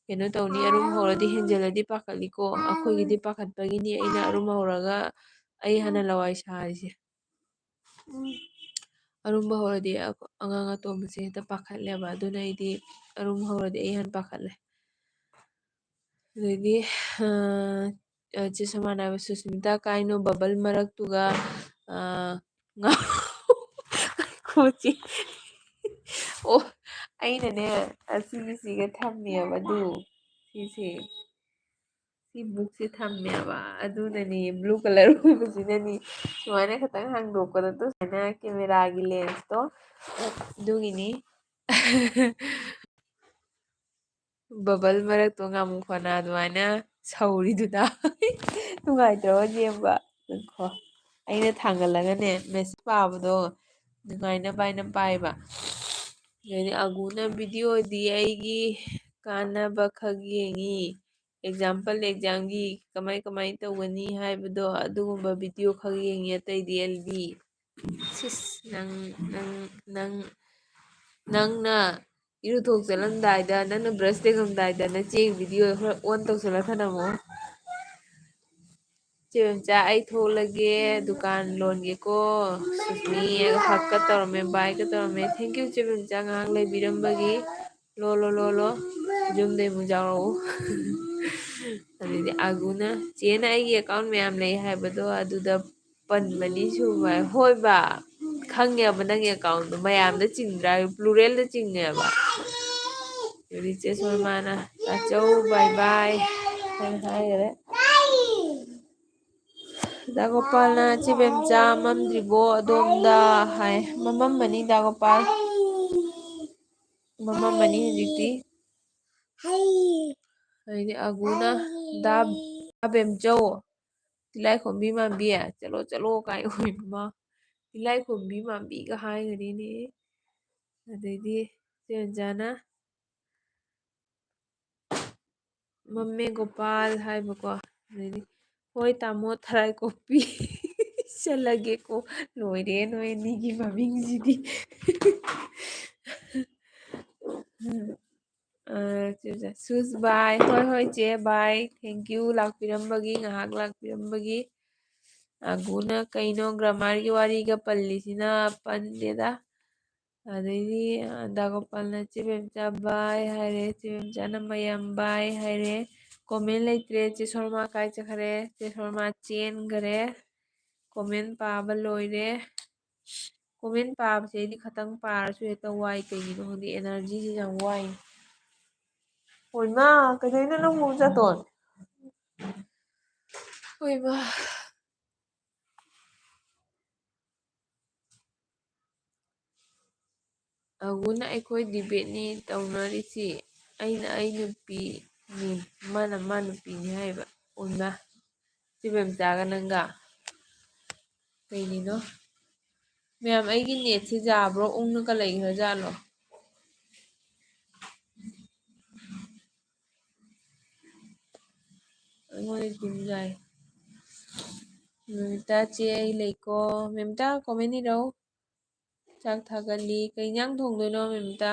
ꯀꯩꯅꯣ ꯇꯧꯅꯤ ꯑꯔꯨꯝ ꯍꯧꯔꯗꯤ ꯍꯦꯟꯖꯜꯂꯗꯤ ꯄꯥꯈꯠꯂꯤꯀꯣ ꯑꯩꯈꯣꯏꯒꯤꯗꯤ ꯄꯥꯈꯠꯄꯒꯤꯅꯤ ꯑꯩꯅ ꯑꯔꯨꯝ ꯍꯧꯔꯒ ꯑꯩ ꯍꯥꯟꯅ ꯂꯋꯥꯏ ꯁꯥꯔꯤꯁꯦ ꯑꯔꯨꯝꯕ ꯍꯧꯔꯗꯤ ꯑꯉꯥꯡ ꯑꯇꯣꯝꯕꯁꯦ ꯍꯦꯛꯇ ꯄꯥꯈꯠꯂꯦꯕ ꯑꯗꯨꯅ ꯑꯩꯗꯤ ꯑꯔꯨꯝ ꯍꯧꯔꯗꯤ ꯑꯩ ꯍꯥꯟꯅ ꯄꯥꯈꯠꯂꯦ ꯑꯗꯩꯗꯤ ꯆꯦ ꯁꯃꯥꯅ ꯍꯥꯏꯕ ꯁꯨꯁꯃꯤꯇꯥ ꯀꯥꯏꯅꯣ ꯕꯕꯜ ꯃꯔꯛꯇꯨꯒ ꯈꯣꯆꯤ ꯑꯣ ꯑꯩꯅꯅꯦ ꯑꯁꯤꯒꯤꯁꯤꯒ ꯊꯝꯃꯦꯕ ꯑꯗꯨ ꯁꯤꯁꯦ ꯁꯤ ꯕꯨꯛꯁꯦ ꯊꯝꯃꯦꯕ ꯑꯗꯨꯅꯅꯤ ꯕ꯭ꯂꯨ ꯀꯂꯔ ꯑꯣꯏꯕꯁꯤꯅꯅꯤ ꯁꯨꯃꯥꯏꯅ ꯈꯤꯇꯪ ꯍꯥꯡꯗꯣꯛꯄꯗ ꯁꯨꯃꯥꯏꯅ ꯀꯦꯃꯦꯔꯥꯒꯤ ꯂꯦꯟꯁꯇꯣ ꯑꯗꯨꯒꯤꯅꯤ ꯕꯕꯜ ꯃꯔꯛꯇꯣ ꯉꯥꯃꯨ ꯐꯅ ꯑꯗꯨꯃꯥꯏꯅ ꯁꯧꯔꯤꯗꯨꯗ ꯅꯨꯡꯉꯥꯏꯇ꯭ꯔꯕ ꯌꯦꯡꯕ ꯈꯣ ꯑꯩꯅ ꯊꯥꯡꯒꯠꯂꯒꯅꯦ ꯃꯦꯁꯦꯖ ꯄꯥꯕꯗꯣ ꯅꯨꯡꯉꯥꯏꯅꯕ ꯍꯥꯏꯅ ꯄꯥꯏꯕ ꯑꯗꯩꯗꯤ ꯑꯒꯨꯅ ꯚꯤꯗꯤꯑꯣꯗꯤ ꯑꯩꯒꯤ ꯀꯥꯟꯅꯕ ꯈꯛ ꯌꯦꯡꯉꯤ ꯑꯦꯛꯖꯥꯝꯄꯜ ꯑꯦꯛꯖꯥꯝꯒꯤ ꯀꯃꯥꯏ ꯀꯃꯥꯏ ꯇꯧꯒꯅꯤ ꯍꯥꯏꯕꯗꯣ ꯑꯗꯨꯒꯨꯝꯕ ꯚꯤꯗꯤꯑꯣ ꯈꯛ ꯌꯦꯡꯉꯤ ꯑꯇꯩꯗꯤ ꯑꯦꯜꯕꯤ ꯁꯤꯁ ꯅꯪꯅ ꯏꯔꯨꯊꯣꯛ ꯆꯠꯂꯝꯗꯥꯏꯗ ꯅꯪꯅ ꯕ꯭ꯔꯁ ꯇꯦꯛꯉꯝꯗꯥꯏꯗ ꯅꯆꯦꯒꯤ ꯚꯤꯗꯤꯑꯣ ꯈꯔ ꯑꯣꯟ ꯇꯧꯁꯜꯂ ꯊꯅꯝꯃꯣ ꯆꯦꯕꯝꯆꯥ ꯑꯩ ꯊꯣꯛꯂꯒꯦ ꯗꯨꯀꯥꯟ ꯂꯣꯟꯒꯦꯀꯣ ꯁꯨꯁꯃꯤ ꯍꯛꯀ ꯇꯧꯔꯝꯃꯦ ꯕꯥꯏꯀ ꯇꯧꯔꯝꯃꯦ ꯊꯦꯡꯀ꯭ꯌꯨ ꯆꯦꯕꯝꯆꯥ ꯉꯥꯏꯍꯥꯛ ꯂꯩꯕꯤꯔꯝꯕꯒꯤ ꯂꯣꯜꯂꯣ ꯌꯨꯝꯗꯩ ꯑꯃꯨꯛ ꯌꯥꯎꯔꯛꯎ ꯑꯗꯩꯗꯤ ꯑꯒꯨꯅ ꯆꯦꯅ ꯑꯩꯒꯤ ꯑꯦꯀꯥꯎꯟ ꯃꯌꯥꯝ ꯂꯩ ꯍꯥꯏꯕꯗꯣ ꯑꯗꯨꯗ ꯄꯟꯕꯅꯤ ꯁꯨꯕ ꯍꯣꯏꯕ ꯈꯪꯉꯦꯕ ꯅꯪꯒꯤ ꯑꯦꯀꯥꯎꯟꯗꯣ ꯃꯌꯥꯝꯗ ꯆꯤꯡꯗ꯭ꯔꯥ ꯄ꯭ꯂꯨꯔꯦꯜꯗ ꯆꯤꯡꯉꯦꯕ ꯆꯦ ꯁꯣꯔꯃꯥꯅ ꯇꯥꯆꯧ ꯕꯥꯏ ꯕꯥꯏ ꯍꯥꯏꯅ ꯍꯥꯏꯈꯔꯦ ꯗꯥꯒꯣꯄꯥꯜꯅ ꯆꯦꯕꯦꯝꯆꯥ ꯃꯝꯗ꯭ꯔꯤꯕꯣ ꯑꯗꯣꯝꯗ ꯍꯥꯏ ꯃꯃꯝꯃꯅꯤ ꯗꯥꯒꯣꯄꯥꯜ ꯃꯃꯝꯃꯅꯤ ꯍꯧꯖꯤꯛꯇꯤ ꯑꯗꯩꯗꯤ ꯑꯒꯨꯅ ꯗꯥ ꯕꯦꯝꯆꯧ ꯇꯤꯜꯂꯥꯏꯈꯣꯝꯕꯤ ꯃꯥꯟꯕꯤ ꯆꯠꯂꯣ ꯆꯠꯂꯣ ꯀꯥꯏ ꯑꯣꯏꯃ ꯇꯤꯜꯂꯥꯏꯈꯣꯝꯕꯤ ꯃꯥꯟꯕꯤꯒ ꯍꯥꯏꯈꯔꯦꯅꯦ ꯑꯗꯩꯗꯤ ꯆꯦꯟꯖꯥꯅ ꯃꯝꯃꯦ ꯒꯣꯄꯥꯜ ꯍꯥꯏꯕꯀꯣ ꯑꯗꯩꯗꯤ ꯍꯣꯏ ꯇꯥꯃꯣ ꯊꯔꯥꯏ ꯀꯣꯛꯄꯤ ꯆꯠꯂꯒꯦꯀꯣ ꯂꯣꯏꯔꯦ ꯅꯣꯏ ꯑꯅꯤꯒꯤ ꯃꯃꯤꯡꯁꯤꯗꯤ ꯁꯨꯁ ꯕꯥꯏ ꯍꯣꯏ ꯍꯣꯏ ꯆꯦ ꯕꯥꯏ ꯊꯦꯡꯀ꯭ꯌꯨ ꯂꯥꯛꯄꯤꯔꯝꯕꯒꯤ ꯉꯥꯏꯍꯥꯛ ꯂꯥꯛꯄꯤꯔꯝꯕꯒꯤ ꯑꯒꯨꯅ ꯀꯩꯅꯣ ꯒ꯭ꯔꯃꯥꯔꯒꯤ ꯋꯥꯔꯤꯒ ꯄꯜꯂꯤꯁꯤꯅ ꯄꯟꯗꯦꯗ ꯑꯗꯩꯗꯤ ꯗꯥꯒꯣꯄꯥꯜꯅ ꯆꯦꯕꯦꯝꯆꯥ ꯕꯥꯏ ꯍꯥꯏꯔꯦ ꯆꯦꯕꯦꯝꯆꯥꯅ ꯃꯌꯥꯝ ꯕꯥꯏ ꯍꯥꯏꯔꯦ ꯀꯣꯃꯦꯟ ꯂꯩꯇ꯭ꯔꯦ ꯆꯦ ꯁꯣꯔꯃꯥ ꯀꯥꯏ ꯆꯠꯈ꯭ꯔꯦ ꯆꯦ ꯁꯣꯔꯃꯥ ꯆꯦꯟꯈꯔꯦ ꯀꯣꯃꯦꯟ ꯄꯥꯕ ꯂꯣꯏꯔꯦ ꯀꯣꯃꯦꯟ ꯄꯥꯕꯁꯦ ꯑꯩꯗꯤ ꯈꯇꯪ ꯄꯥꯔꯁꯨ ꯍꯦꯛꯇ ꯋꯥꯏ ꯀꯩꯒꯤꯅꯣ ꯈꯪꯗꯦ ꯑꯦꯅꯔꯖꯤꯁꯤ ꯌꯥꯝ ꯋꯥꯏ ꯍꯣꯏꯃ ꯀꯩꯗꯧꯔꯤꯅꯣ ꯅꯪꯕꯨ ꯃꯆꯥꯇꯣꯟ ꯍꯣꯏꯃ ꯑꯒꯨꯅ ꯑꯩꯈꯣꯏ ꯗꯤꯕꯦꯠꯅꯤ ꯇꯧꯅꯔꯤꯁꯤ ꯑꯩꯅ ꯑꯩ ꯅꯨꯄꯤꯅꯤ ꯃꯥꯅ ꯃꯥ ꯅꯨꯄꯤꯅꯤ ꯍꯥꯏꯕ ꯎꯟꯅ ꯆꯤꯕꯦꯝꯆꯥꯒ ꯅꯪꯒ ꯀꯩꯒꯤꯅꯣ ꯃꯌꯥꯝ ꯑꯩꯒꯤ ꯅꯦꯠꯁꯦ ꯌꯥꯕ꯭ꯔꯣ ꯎꯪꯉꯒ ꯂꯩꯈ꯭ꯔꯖꯥꯠꯂꯣ ꯑꯩꯉꯣꯟꯗ ꯑꯗꯨꯝ ꯌꯥꯏ ꯃꯦꯝꯇꯥ ꯆꯦ ꯑꯩ ꯂꯩꯀꯣ ꯃꯦꯝꯇꯥ ꯀꯣꯃꯦꯟ ꯏꯔꯧ ꯆꯥꯛ ꯊꯥꯒꯠꯂꯤ ꯀꯩ ꯏꯟꯖꯥꯡ ꯊꯣꯡꯗꯣꯏꯅꯣ ꯃꯦꯝꯇꯥ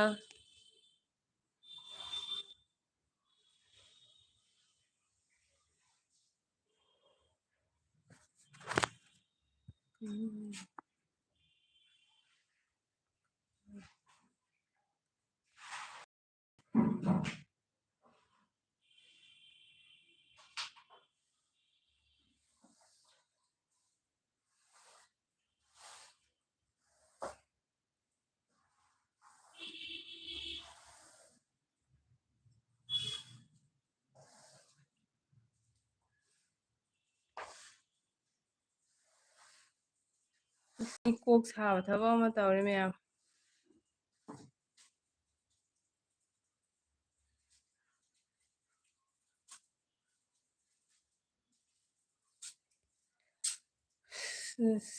ꯀꯣꯛ ꯁꯥꯕ ꯊꯕꯛ ꯑꯃ ꯇꯧꯔꯦ ꯃꯌꯥꯝ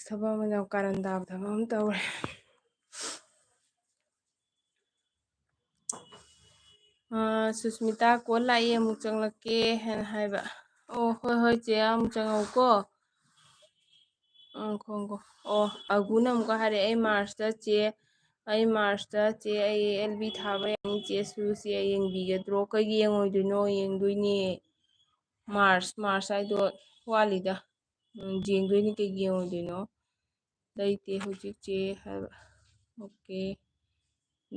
ꯊꯕꯛ ꯑꯃ ꯌꯥꯝ ꯀꯥꯔꯟ ꯇꯥꯕ ꯊꯕꯛ ꯑꯃ ꯇꯧꯔꯦ ꯁꯨꯁꯃꯤꯇꯥ ꯀꯣꯜ ꯂꯥꯛꯏ ꯑꯃꯨꯛ ꯆꯪꯂꯛꯀꯦ ꯍꯥꯏꯅ ꯍꯥꯏꯕ ꯑꯣ ꯍꯣꯏ ꯍꯣꯏ ꯆꯦ ꯑꯃꯨꯛ ꯆꯪꯉꯛꯎꯀꯣ ꯈꯣꯡꯀꯣ ꯑꯣ ꯑꯒꯨꯅ ꯑꯃꯨꯛꯀ ꯍꯥꯏꯔꯛꯑꯦ ꯑꯩ ꯃꯥꯔꯁꯇ ꯆꯦ ꯑꯩ ꯑꯦꯜ ꯕꯤ ꯊꯥꯕ ꯌꯥꯅꯤ ꯆꯦꯁꯨ ꯆꯦ ꯌꯦꯡꯕꯤꯒꯗ꯭ꯔꯣ ꯀꯩ ꯌꯦꯡꯉꯣꯏꯗꯣꯏꯅꯣ ꯌꯦꯡꯗꯣꯏꯅꯦ ꯃꯥꯔꯁ ꯍꯥꯏꯗꯣ ꯋꯥꯠꯂꯤꯗ ꯌꯦꯡꯗꯣꯏꯅꯤ ꯀꯩ ꯌꯦꯡꯉꯣꯏꯗꯣꯏꯅꯣ ꯂꯩꯇꯦ ꯍꯧꯖꯤꯛꯁꯦ ꯍꯥꯏꯕ ꯑꯣꯀꯦ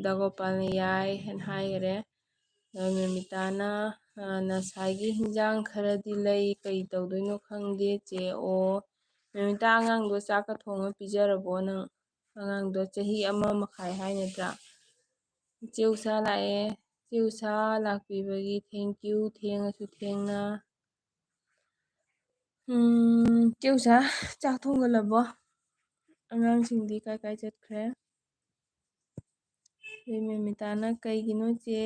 ꯗꯥꯒꯣꯄꯥꯜꯅ ꯌꯥꯏ ꯍꯥꯏꯅ ꯍꯥꯏꯈꯔꯦ ꯅꯨꯃꯤꯇꯥꯅ ꯉꯁꯥꯏꯒꯤ ꯍꯤꯟꯖꯥꯡ ꯈꯔꯗꯤ ꯂꯩ ꯀꯩ ꯇꯧꯗꯣꯏꯅꯣ ꯈꯪꯗꯦ ꯆꯦ ꯑꯣ ꯅꯨꯃꯤꯇꯥ ꯑꯉꯥꯡꯗꯣ ꯆꯥꯛꯀ ꯊꯣꯡꯉ ꯄꯤꯖꯔꯕꯣ ꯅꯪ ꯑꯉꯥꯡꯗꯣ ꯆꯍꯤ 1.5 ꯍꯥꯏ ꯅꯠꯇ꯭ꯔꯥ ꯏꯆꯦ ꯎꯁꯥ ꯂꯥꯛꯑꯦ ꯏꯆꯦ ꯎꯁꯥ ꯂꯥꯛꯄꯤꯕꯒꯤ ꯊꯦꯡꯀ꯭ꯌꯨ ꯊꯦꯡꯉꯁꯨ ꯊꯦꯡꯅ ꯏꯆꯦ ꯎꯁꯥ ꯆꯥꯛ ꯊꯣꯡꯒꯠꯂꯕꯣ ꯑꯉꯥꯡꯁꯤꯡꯗꯤ ꯀꯥꯏ ꯀꯥꯏ ꯆꯠꯈ꯭ꯔꯦ ꯃꯦꯃꯤꯇꯥꯅ ꯀꯩꯒꯤꯅꯣ ꯆꯦ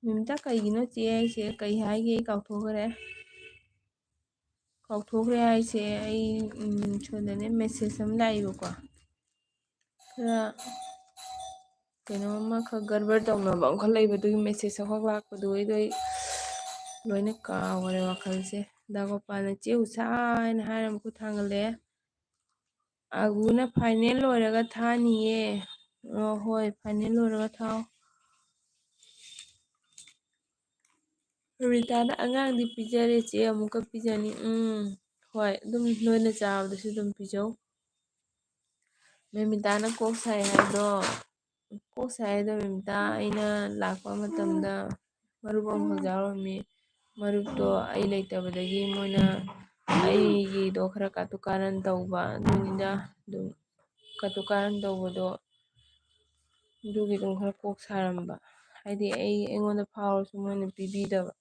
ꯃꯦꯃꯤꯇꯥ ꯀꯩꯒꯤꯅꯣ ꯆꯦ ꯍꯥꯏꯁꯦ ꯀꯩ ꯍꯥꯏꯒꯦ ꯑꯩ ꯀꯥꯎꯊꯣꯛꯈ꯭ꯔꯦ ꯍꯥꯏꯁꯦ ꯑꯩ ꯁꯣꯝꯗꯅꯦ ꯃꯦꯁꯦꯖ ꯑꯃ ꯂꯥꯛꯏꯕꯀꯣ ꯈꯔ ꯀꯩꯅꯣꯝꯃ ꯈꯔ ꯒꯔꯕꯔ ꯇꯧꯅꯕ ꯑꯃꯈꯛ ꯂꯩꯕꯗꯨꯒꯤ ꯃꯦꯁꯦꯖ ꯑꯃꯈꯛ ꯂꯥꯛꯄꯗꯨ ꯑꯩ ꯂꯣꯏꯅ ꯀꯥꯎꯈꯔꯦ ꯋꯥꯈꯜꯁꯦ ꯗꯥꯒꯣꯄꯥꯜꯅ ꯆꯦ ꯎꯁꯥ ꯍꯥꯏꯅ ꯍꯥꯏꯔ ꯃꯈꯨꯠ ꯊꯥꯡꯒꯠꯂꯛꯑꯦ ꯑꯒꯨꯅ ꯐꯥꯏꯅꯦꯜ ꯂꯣꯏꯔꯒ ꯊꯥꯅꯤꯌꯦ ꯍꯣꯏ ꯐꯥꯏꯅꯦꯜ ꯂꯣꯏꯔꯒ ꯊꯥꯎ ꯔꯤꯇꯥꯅ ꯑꯉꯥꯡꯗꯤ ꯄꯤꯖꯔꯦ ꯆꯦ ꯑꯃꯨꯛꯀ ꯄꯤꯖꯅꯤ ꯍꯣꯏ ꯑꯗꯨꯝ ꯅꯣꯏꯅ ꯆꯥꯕꯗꯁꯨ ꯑꯗꯨꯝ ꯄꯤꯖꯧ ꯃꯦꯃꯤꯇꯥꯅ ꯀꯣꯛ ꯁꯥꯏ ꯍꯥꯏꯗꯣ ꯀꯣꯛ ꯁꯥꯏ ꯍꯥꯏꯗꯣ ꯃꯦꯃꯤꯇꯥ ꯑꯩꯅ ꯂꯥꯛꯄ ꯃꯇꯝꯗ ꯃꯔꯨꯞ ꯑꯃꯈꯛ ꯌꯥꯎꯔꯝꯃꯤ ꯃꯔꯨꯞꯇꯣ ꯑꯩ ꯂꯩꯇꯕꯗꯒꯤ ꯃꯣꯏꯅ ꯑꯩꯒꯤꯗꯣ ꯈꯔ ꯀꯥꯇꯨ ꯀꯥꯔꯟ ꯇꯧꯕ ꯑꯗꯨꯅꯤꯅ ꯑꯗꯨꯝ ꯀꯥꯇꯨ ꯀꯥꯔꯟ ꯇꯧꯕꯗꯣ ꯑꯗꯨꯒꯤ ꯑꯗꯨꯝ ꯈꯔ ꯀꯣꯛ ꯁꯥꯔꯝꯕ ꯍꯥꯏꯗꯤ ꯑꯩꯉꯣꯟꯗ ꯐꯥꯎꯔꯁꯨ ꯃꯣꯏꯅ ꯄꯤꯕꯤꯗꯕ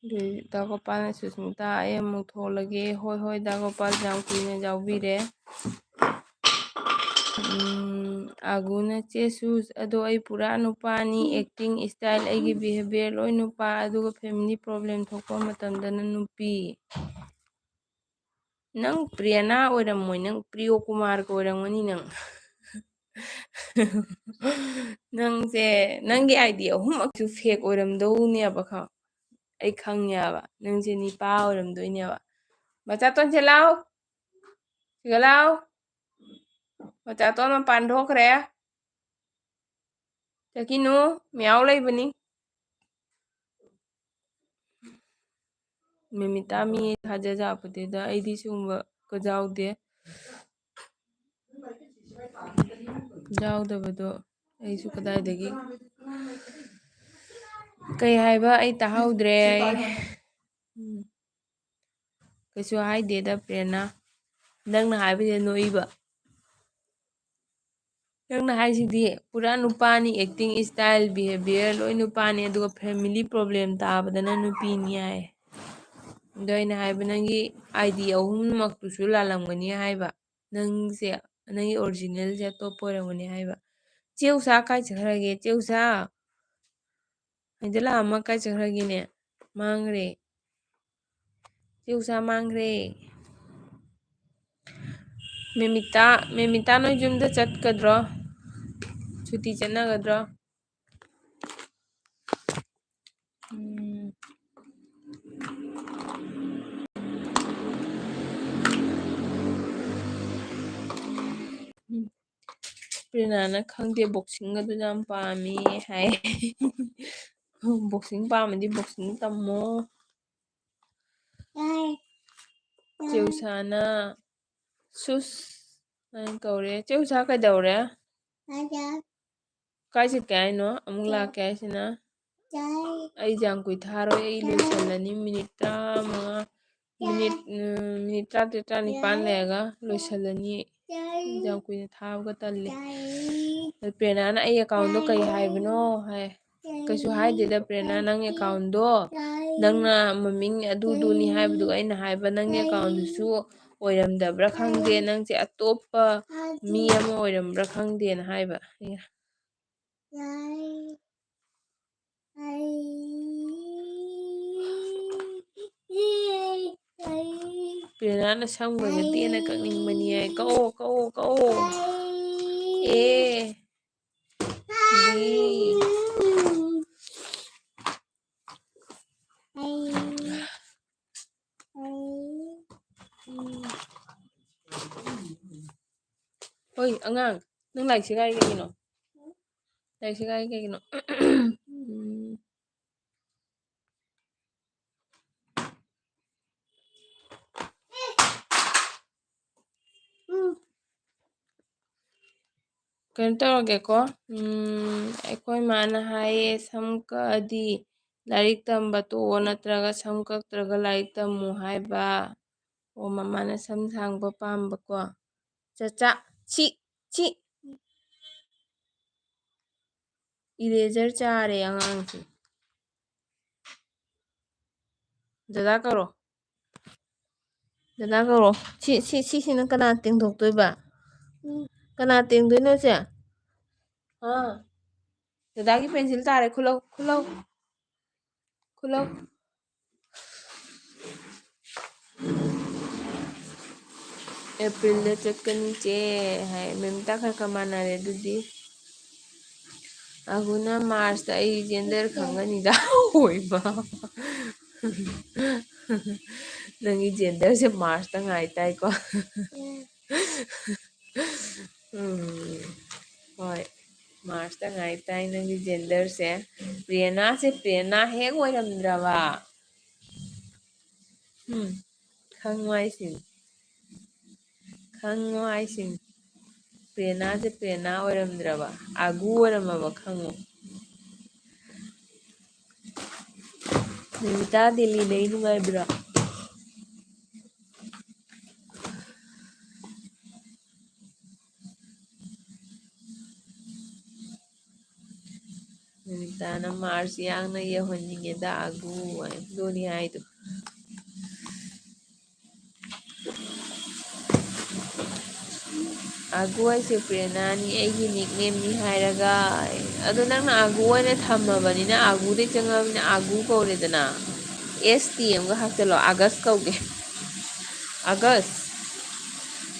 ꯑꯗꯨꯏ ꯗꯥꯒꯣꯄꯥꯜꯅ ꯁꯨꯁꯃꯤꯇꯥ ꯑꯩ ꯑꯃꯨꯛ ꯊꯣꯛꯂꯒꯦ ꯍꯣꯏ ꯍꯣꯏ ꯗꯥꯒꯣꯄꯥꯜ ꯌꯥꯝ ꯀꯨꯏꯅ ꯌꯥꯎꯕꯤꯔꯦ ꯑꯒꯨꯅ ꯆꯦ ꯁꯨꯁ ꯑꯗꯣ ꯑꯩ ꯄꯨꯔꯥ ꯅꯨꯄꯥꯅꯤ ꯑꯦꯛꯇꯤꯡ ꯏꯁꯇꯥꯏꯜ ꯑꯩꯒꯤ ꯕꯤꯍꯦꯕꯤꯌꯔ ꯂꯣꯏ ꯅꯨꯄꯥ ꯑꯗꯨꯒ ꯐꯦꯃꯤꯂꯤ ꯄ꯭ꯔꯣꯕ꯭ꯂꯦꯝ ꯊꯣꯛꯄ ꯃꯇꯝꯗꯅ ꯅꯨꯄꯤ ꯅꯪ ꯄ꯭ꯔꯤꯌꯥꯅꯥ ꯑꯣꯏꯔꯝꯃꯣꯏ ꯅꯪ ꯄ꯭ꯔꯤꯌꯣꯀꯨꯃꯥꯔꯒ ꯑꯣꯏꯔꯝꯒꯅꯤ ꯅꯪ ꯅꯪꯁꯦ ꯅꯪꯒꯤ ꯑꯥꯏꯗꯤ ꯑꯍꯨꯝꯃꯛꯁꯨ ꯐꯦꯛ ꯑꯣꯏꯔꯝꯗꯧꯅꯦꯕ ꯑꯩ ꯈꯪꯉꯦꯕ ꯅꯪꯁꯦ ꯅꯤꯄꯥ ꯑꯣꯏꯔꯝꯗꯣꯏꯅꯦꯕ ꯃꯆꯥꯇꯣꯟꯁꯦ ꯂꯥꯎ ꯁꯤꯗ ꯂꯥꯎ ꯃꯆꯥꯇꯣꯟ ꯃꯄꯥꯟ ꯊꯣꯛꯈ꯭ꯔꯦ ꯆꯠꯈꯤꯅꯨ ꯃꯤꯌꯥꯎ ꯂꯩꯕꯅꯤ ꯃꯦꯃꯤꯇꯥ ꯃꯤ ꯊꯥꯖꯖꯥꯠꯄꯗꯨꯗ ꯑꯩꯗꯤ ꯁꯤꯒꯨꯝꯕꯒ ꯌꯥꯎꯗꯦ ꯌꯥꯎꯗꯕꯗꯣ ꯑꯩꯁꯨ ꯀꯗꯥꯏꯗꯒꯤ ꯀꯩ ꯍꯥꯏꯕ ꯑꯩ ꯇꯥꯍꯧꯗ꯭ꯔꯦ kꯩꯁꯨ ꯍꯥꯏꯗꯦꯗ ꯄ꯭ꯔꯦꯔꯅꯥ ꯅꯪꯅ ꯍꯥꯏꯕꯁꯦ ꯅꯣꯛꯏꯕ ꯅꯪꯅ ꯍꯥꯏꯁꯤꯗꯤ ꯄꯨꯔꯥ ꯅꯨꯄꯥꯅꯤ ꯑꯦꯛꯇꯤꯡ ꯏꯁꯇꯥꯏꯜ ꯕꯤꯍꯦꯕꯤꯌꯔ ꯂꯣꯏ ꯅꯨꯄꯥꯅꯤ ꯑꯗꯨꯒ ꯐꯦꯃꯤꯂꯤ ꯄ꯭ꯔꯣꯕ꯭ꯂꯦꯝ ꯇꯥꯕꯗꯅ ꯅꯨꯄꯤꯅꯤ ꯍꯥꯏ ꯑꯗꯣ ꯑꯩꯅ ꯍꯥꯏꯕ ꯅꯪꯒꯤ ꯑꯥꯏꯗꯤ ꯑꯍꯨꯝꯃꯛꯇꯨꯁꯨ ꯂꯥꯜꯂꯝꯒꯅꯤ ꯍꯥꯏꯕ ꯅꯪꯁꯦ ꯅꯪꯒꯤ ꯑꯣꯔꯤꯖꯤꯅꯦꯜꯁꯦ ꯑꯇꯣꯞꯄ ꯑꯣꯏꯔꯝꯒꯅꯤ ꯍꯥꯏꯕ ꯆꯦꯎꯁꯥ ꯀꯥꯏ ꯆꯠꯈ꯭ꯔꯒꯦ ꯆꯦꯎꯁꯥ ꯍꯩꯗ ꯂꯥꯛꯑꯝꯃ ꯀꯥꯏ ꯆꯠꯈ꯭ꯔꯒꯦꯅꯦ ꯃꯥꯡꯈ꯭ꯔꯦ ꯆꯦꯎꯁꯥ ꯃꯥꯡꯈ꯭ꯔꯦ ꯃꯦꯃꯤꯇꯥ ꯅꯣꯏ ꯌꯨꯝꯗ ꯆꯠꯀꯗ꯭ꯔꯣ ꯁꯨꯇꯤ ꯆꯠꯅꯒꯗ꯭ꯔꯣ ꯄ꯭ꯔꯦꯔꯅꯥꯅ ꯈꯪꯗꯦ ꯕꯣꯛꯁꯤꯡꯒꯗꯨ ꯌꯥꯝ ꯄꯥꯝꯃꯤ ꯍꯥꯏ ꯕꯣꯛꯁꯤꯡ ꯄꯥꯝꯃꯗꯤ ꯕꯣꯛꯁꯤꯡ ꯇꯝꯃꯣ ꯆꯦꯎꯁꯥꯅ ꯁꯨꯁ ꯍꯥꯏꯅ ꯀꯧꯔꯦ ꯆꯦꯎꯁꯥ ꯀꯩꯗꯧꯔꯦ ꯀꯥꯏ ꯆꯠꯀꯦ ꯍꯥꯏꯅꯣ ꯑꯃꯨꯛ ꯂꯥꯛꯀꯦ ꯍꯥꯏꯁꯤꯅ ꯑꯩ ꯌꯥꯝ ꯀꯨꯏ ꯊꯥꯔꯣꯏ ꯑꯩ ꯂꯣꯏꯁꯤꯜꯂꯅꯤ ꯃꯤꯅꯤꯠ 15 ꯃꯤꯅꯤꯠ 23 24 ꯂꯩꯔꯒ ꯂꯣꯏꯁꯤꯜꯂꯅꯤ ꯌꯥꯝ ꯀꯨꯏꯅ ꯊꯥꯕꯒ ꯇꯜꯂꯤ ꯄ꯭ꯔꯦꯔꯅꯥꯅ ꯑꯩ ꯑꯦꯀꯥꯎꯟꯗꯣ ꯀꯩ ꯍꯥꯏꯕꯅꯣ ꯍꯥꯏ ꯀꯩꯁꯨ ꯍꯥꯏꯗꯦꯗ ꯄ꯭ꯔꯦꯔꯅꯥ ꯅꯪ ꯑꯦꯀꯥꯎꯟꯗꯣ ꯅꯪꯅ ꯃꯃꯤꯡ ꯑꯗꯨꯗꯨꯅꯤ ꯍꯥꯏꯕꯗꯨꯒ ꯑꯩꯅ ꯍꯥꯏꯕ ꯅꯪꯒꯤ ꯑꯦꯀꯥꯎꯟꯗꯨꯁꯨ ꯑꯣꯏꯔꯝꯗꯕ꯭ꯔꯥ ꯈꯪꯗꯦ ꯅꯪꯁꯦ ꯑꯇꯣꯞꯄ ꯃꯤ ꯑꯃ ꯑꯣꯏꯔꯝꯕ꯭ꯔꯥ ꯈꯪꯗꯦꯅ ꯍꯥꯏꯕ ꯄ꯭ꯔꯦꯔꯅꯥꯅ ꯁꯝꯒꯁꯦ ꯇꯦꯟꯅ ꯀꯛꯅꯤꯡꯕꯅꯤ ꯍꯥꯏ ꯀꯛꯑꯣ ꯀꯛꯑꯣ ꯀꯛꯑꯣ ꯕꯤ ꯍꯣꯏ ꯑꯉꯥꯡ ꯅꯪ ꯂꯥꯏꯔꯤꯛꯁꯦ ꯀꯥꯏ ꯀꯩꯒꯤꯅꯣ ꯂꯥꯏꯔꯤꯛꯁꯦ ꯀꯥꯏ ꯀꯩꯒꯤꯅꯣ ꯀꯩꯅꯣ ꯇꯧꯔꯒꯦꯀꯣ ꯑꯩꯈꯣꯏ ꯃꯥꯅ ꯍꯥꯏꯌꯦ ꯁꯝ ꯀꯛꯑꯗꯤ ꯂꯥꯏꯔꯤꯛ ꯇꯝꯕ ꯇꯣꯛꯑꯣ ꯅꯠꯇ꯭ꯔꯒ ꯁꯝ ꯀꯛꯇ꯭ꯔꯒ ꯂꯥꯏꯔꯤꯛ ꯇꯝꯃꯨ ꯍꯥꯏꯕ ꯑꯣ ꯃꯃꯥꯅ ꯁꯝ ꯁꯥꯡꯕ ꯄꯥꯝꯕꯀꯣ ꯆꯥꯆꯥ ꯁꯤ ꯏꯔꯦꯖꯔ ꯆꯥꯔꯦ ꯑꯉꯥꯡꯁꯦ ꯗꯗꯥ ꯀꯧꯔꯣ ꯗꯗꯥ ꯀꯧꯔꯣ ꯁꯤꯁꯤꯅ ꯀꯅꯥ ꯇꯦꯡꯊꯣꯛꯇꯣꯏꯕ ꯀꯅꯥ ꯇꯦꯡꯗꯣꯏꯅꯣꯁꯦ ꯗꯗꯥꯒꯤ ꯄꯦꯟꯁꯤꯜ ꯇꯥꯔꯦ ꯈꯨꯜꯂꯧ ꯈꯨꯜꯂꯧ ꯈꯨꯜꯂꯧ ꯑꯦꯄ꯭ꯔꯤꯜꯗ ꯆꯠꯀꯅꯤ ꯆꯦ ꯍꯥꯏ ꯃꯦꯝꯇ ꯈꯔ ꯃꯥꯟꯅꯔꯦ ꯑꯗꯨꯗꯤ ꯑꯒꯨꯅ ꯃꯥꯔꯁꯇ ꯑꯩ ꯖꯦꯟꯗꯔ ꯈꯪꯒꯅꯤꯗ ꯑꯣꯏꯕ ꯅꯪꯒꯤ ꯖꯦꯟꯗꯔꯁꯦ ꯃꯥꯔꯁꯇ ꯉꯥꯏ ꯇꯥꯏꯀꯣ ꯍꯣꯏ ꯃꯥꯔꯁꯇ ꯉꯥꯏ ꯇꯥꯏ ꯅꯪꯒꯤ ꯖꯦꯟꯗꯔꯁꯦ ꯄ꯭ꯔꯦꯔꯅꯥꯁꯦ ꯄ꯭ꯔꯦꯔꯅꯥ ꯍꯦꯛ ꯑꯣꯏꯔꯝꯗ꯭ꯔꯕ ꯈꯪꯉꯣ ꯍꯥꯏꯁꯤꯅꯤ ꯈꯪꯉꯣ ꯍꯥꯏꯁꯤꯅꯤ ꯄ꯭ꯔꯦꯔꯅꯥꯁꯦ ꯄ꯭ꯔꯦꯔꯅꯥ ꯑꯣꯏꯔꯝꯗ꯭ꯔꯕ ꯑꯒꯨ ꯑꯣꯏꯔꯝꯃꯕ ꯈꯪꯉꯣ ꯅꯨꯃꯤꯇꯥ ꯗꯦꯜꯂꯤ ꯂꯩ ꯅꯨꯡꯉꯥꯏꯕ꯭ꯔꯥ ꯅꯨꯃꯤꯇꯥꯅ ꯃꯥꯔꯁ ꯌꯥꯡꯅ ꯌꯧꯍꯟꯅꯤꯡꯉꯦꯗ ꯑꯒꯨ ꯗꯣꯅꯤ ꯍꯥꯏꯗꯣ ꯑꯒꯨ ꯍꯥꯏꯁꯦ ꯄ꯭ꯔꯦꯔꯅꯥꯅꯤ ꯑꯩꯒꯤ ꯅꯤꯛꯅꯦꯝꯅꯤ ꯍꯥꯏꯔꯒ ꯑꯗꯣ ꯅꯪꯅ ꯑꯒꯨ ꯑꯣꯏꯅ ꯊꯝꯃꯕꯅꯤꯅ ꯑꯒꯨꯗꯩ ꯆꯪꯉꯕꯅꯤꯅ ꯑꯒꯨ ꯀꯧꯔꯦꯗꯅ ST ꯑꯃꯒ ꯍꯥꯞꯆꯤꯜꯂꯣ ꯑꯥꯒꯁ ꯀꯧꯒꯦ ꯑꯥꯒꯁ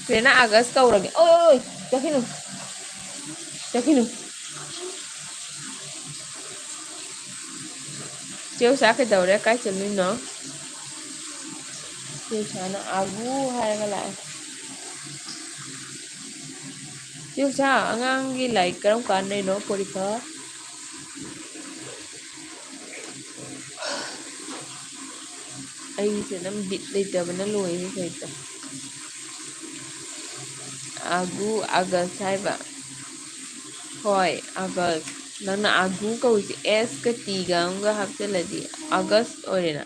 ꯄ꯭ꯔꯦꯔꯅꯥ ꯑꯥꯒꯁ ꯀꯧꯔꯒꯦ ꯑꯣꯏ ꯆꯠꯈꯤꯅꯨ ꯆꯠꯈꯤꯅꯨ ꯆꯦ ꯎꯁꯥ ꯀꯩꯗꯧꯔꯦ ꯀꯥꯏ ꯆꯠꯂꯨꯏꯅꯣ ꯆꯦ ꯎꯁꯥꯅ ꯑꯒꯨ ꯍꯥꯏꯔꯒ ꯂꯥꯛꯑꯦ ꯆꯦ ꯎꯁꯥ ꯑꯉꯥꯡꯒꯤ ꯂꯥꯏꯔꯤꯛ ꯀꯔꯝ ꯀꯥꯟꯗꯩꯅꯣ ꯄꯣꯔꯤꯈꯥ ꯑꯩꯁꯦ ꯑꯗꯨꯝ ꯕꯤꯠ ꯂꯩꯇꯕꯅ ꯂꯣꯏꯔꯦ ꯍꯦꯛꯇ ꯑꯒꯨ ꯑꯥꯒꯁ ꯍꯥꯏꯕ ꯍꯣꯏ ꯑꯥꯒꯁ ꯅꯪꯅ ꯑꯒꯨ ꯀꯧꯏꯁꯦ ꯑꯦꯁꯀ ꯇꯤꯒ ꯑꯃꯒ ꯍꯥꯞꯆꯤꯜꯂꯗꯤ ꯑꯥꯒꯁ ꯑꯣꯏꯔꯦꯅ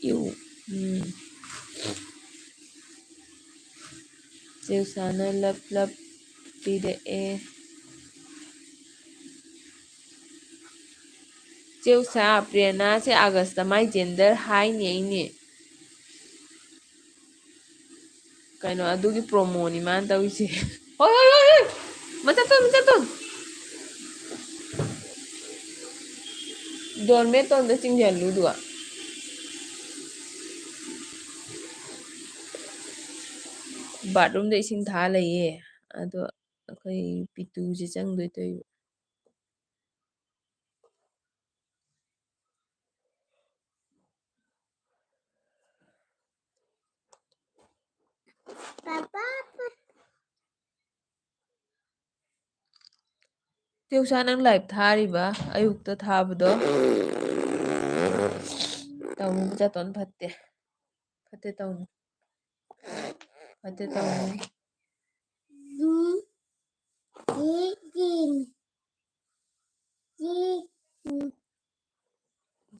yêu Chelsana lấp lấp pide Chelsea Prerna se August mai gender hai ne kaino adugi promo ni man tawise hoi hoi hoi machaton dormeton da chingjallu duwa bathroom da ising tha laiye ado akhoi pitu je changdoi toy Chelsea nang live thariba ayukta thabado tawnu machaton phatte tawnu fatte tawnu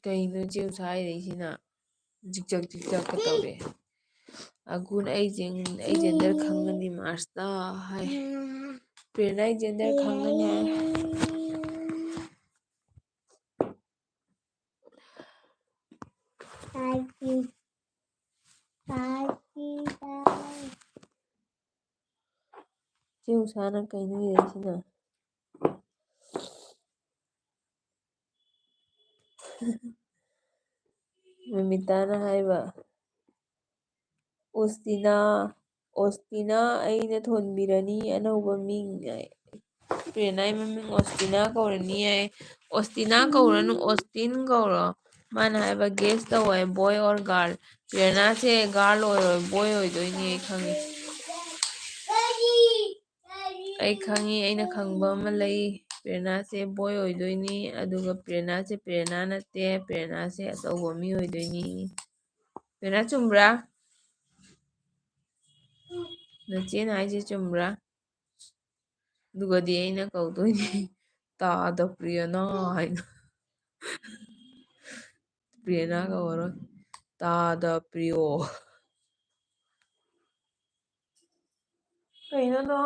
kaino Chelsea hairisina jikjak ka tawre agun ai gender khangani March da hai Prerna ai gender khangani hai Chelsea nang kaino hairisina Mamitana haiba Ostina aina thonbirani anauba ming Prerna ai maming Ostina kaurani hai Ostina kauranu Austin kauro mana haiba guess tawai boy or girl Prerna se girl oiroi boy oidoini ai khangi aina khangba ama lai Prerna se boy oidoini aduga Prerna se Prerna natte Prerna se atauba mi oidoini Prerna chumbra nachena haise chumbra dugadi aina kaudoini tada Prerna haina Prerna kauroi tada Priyo kaino no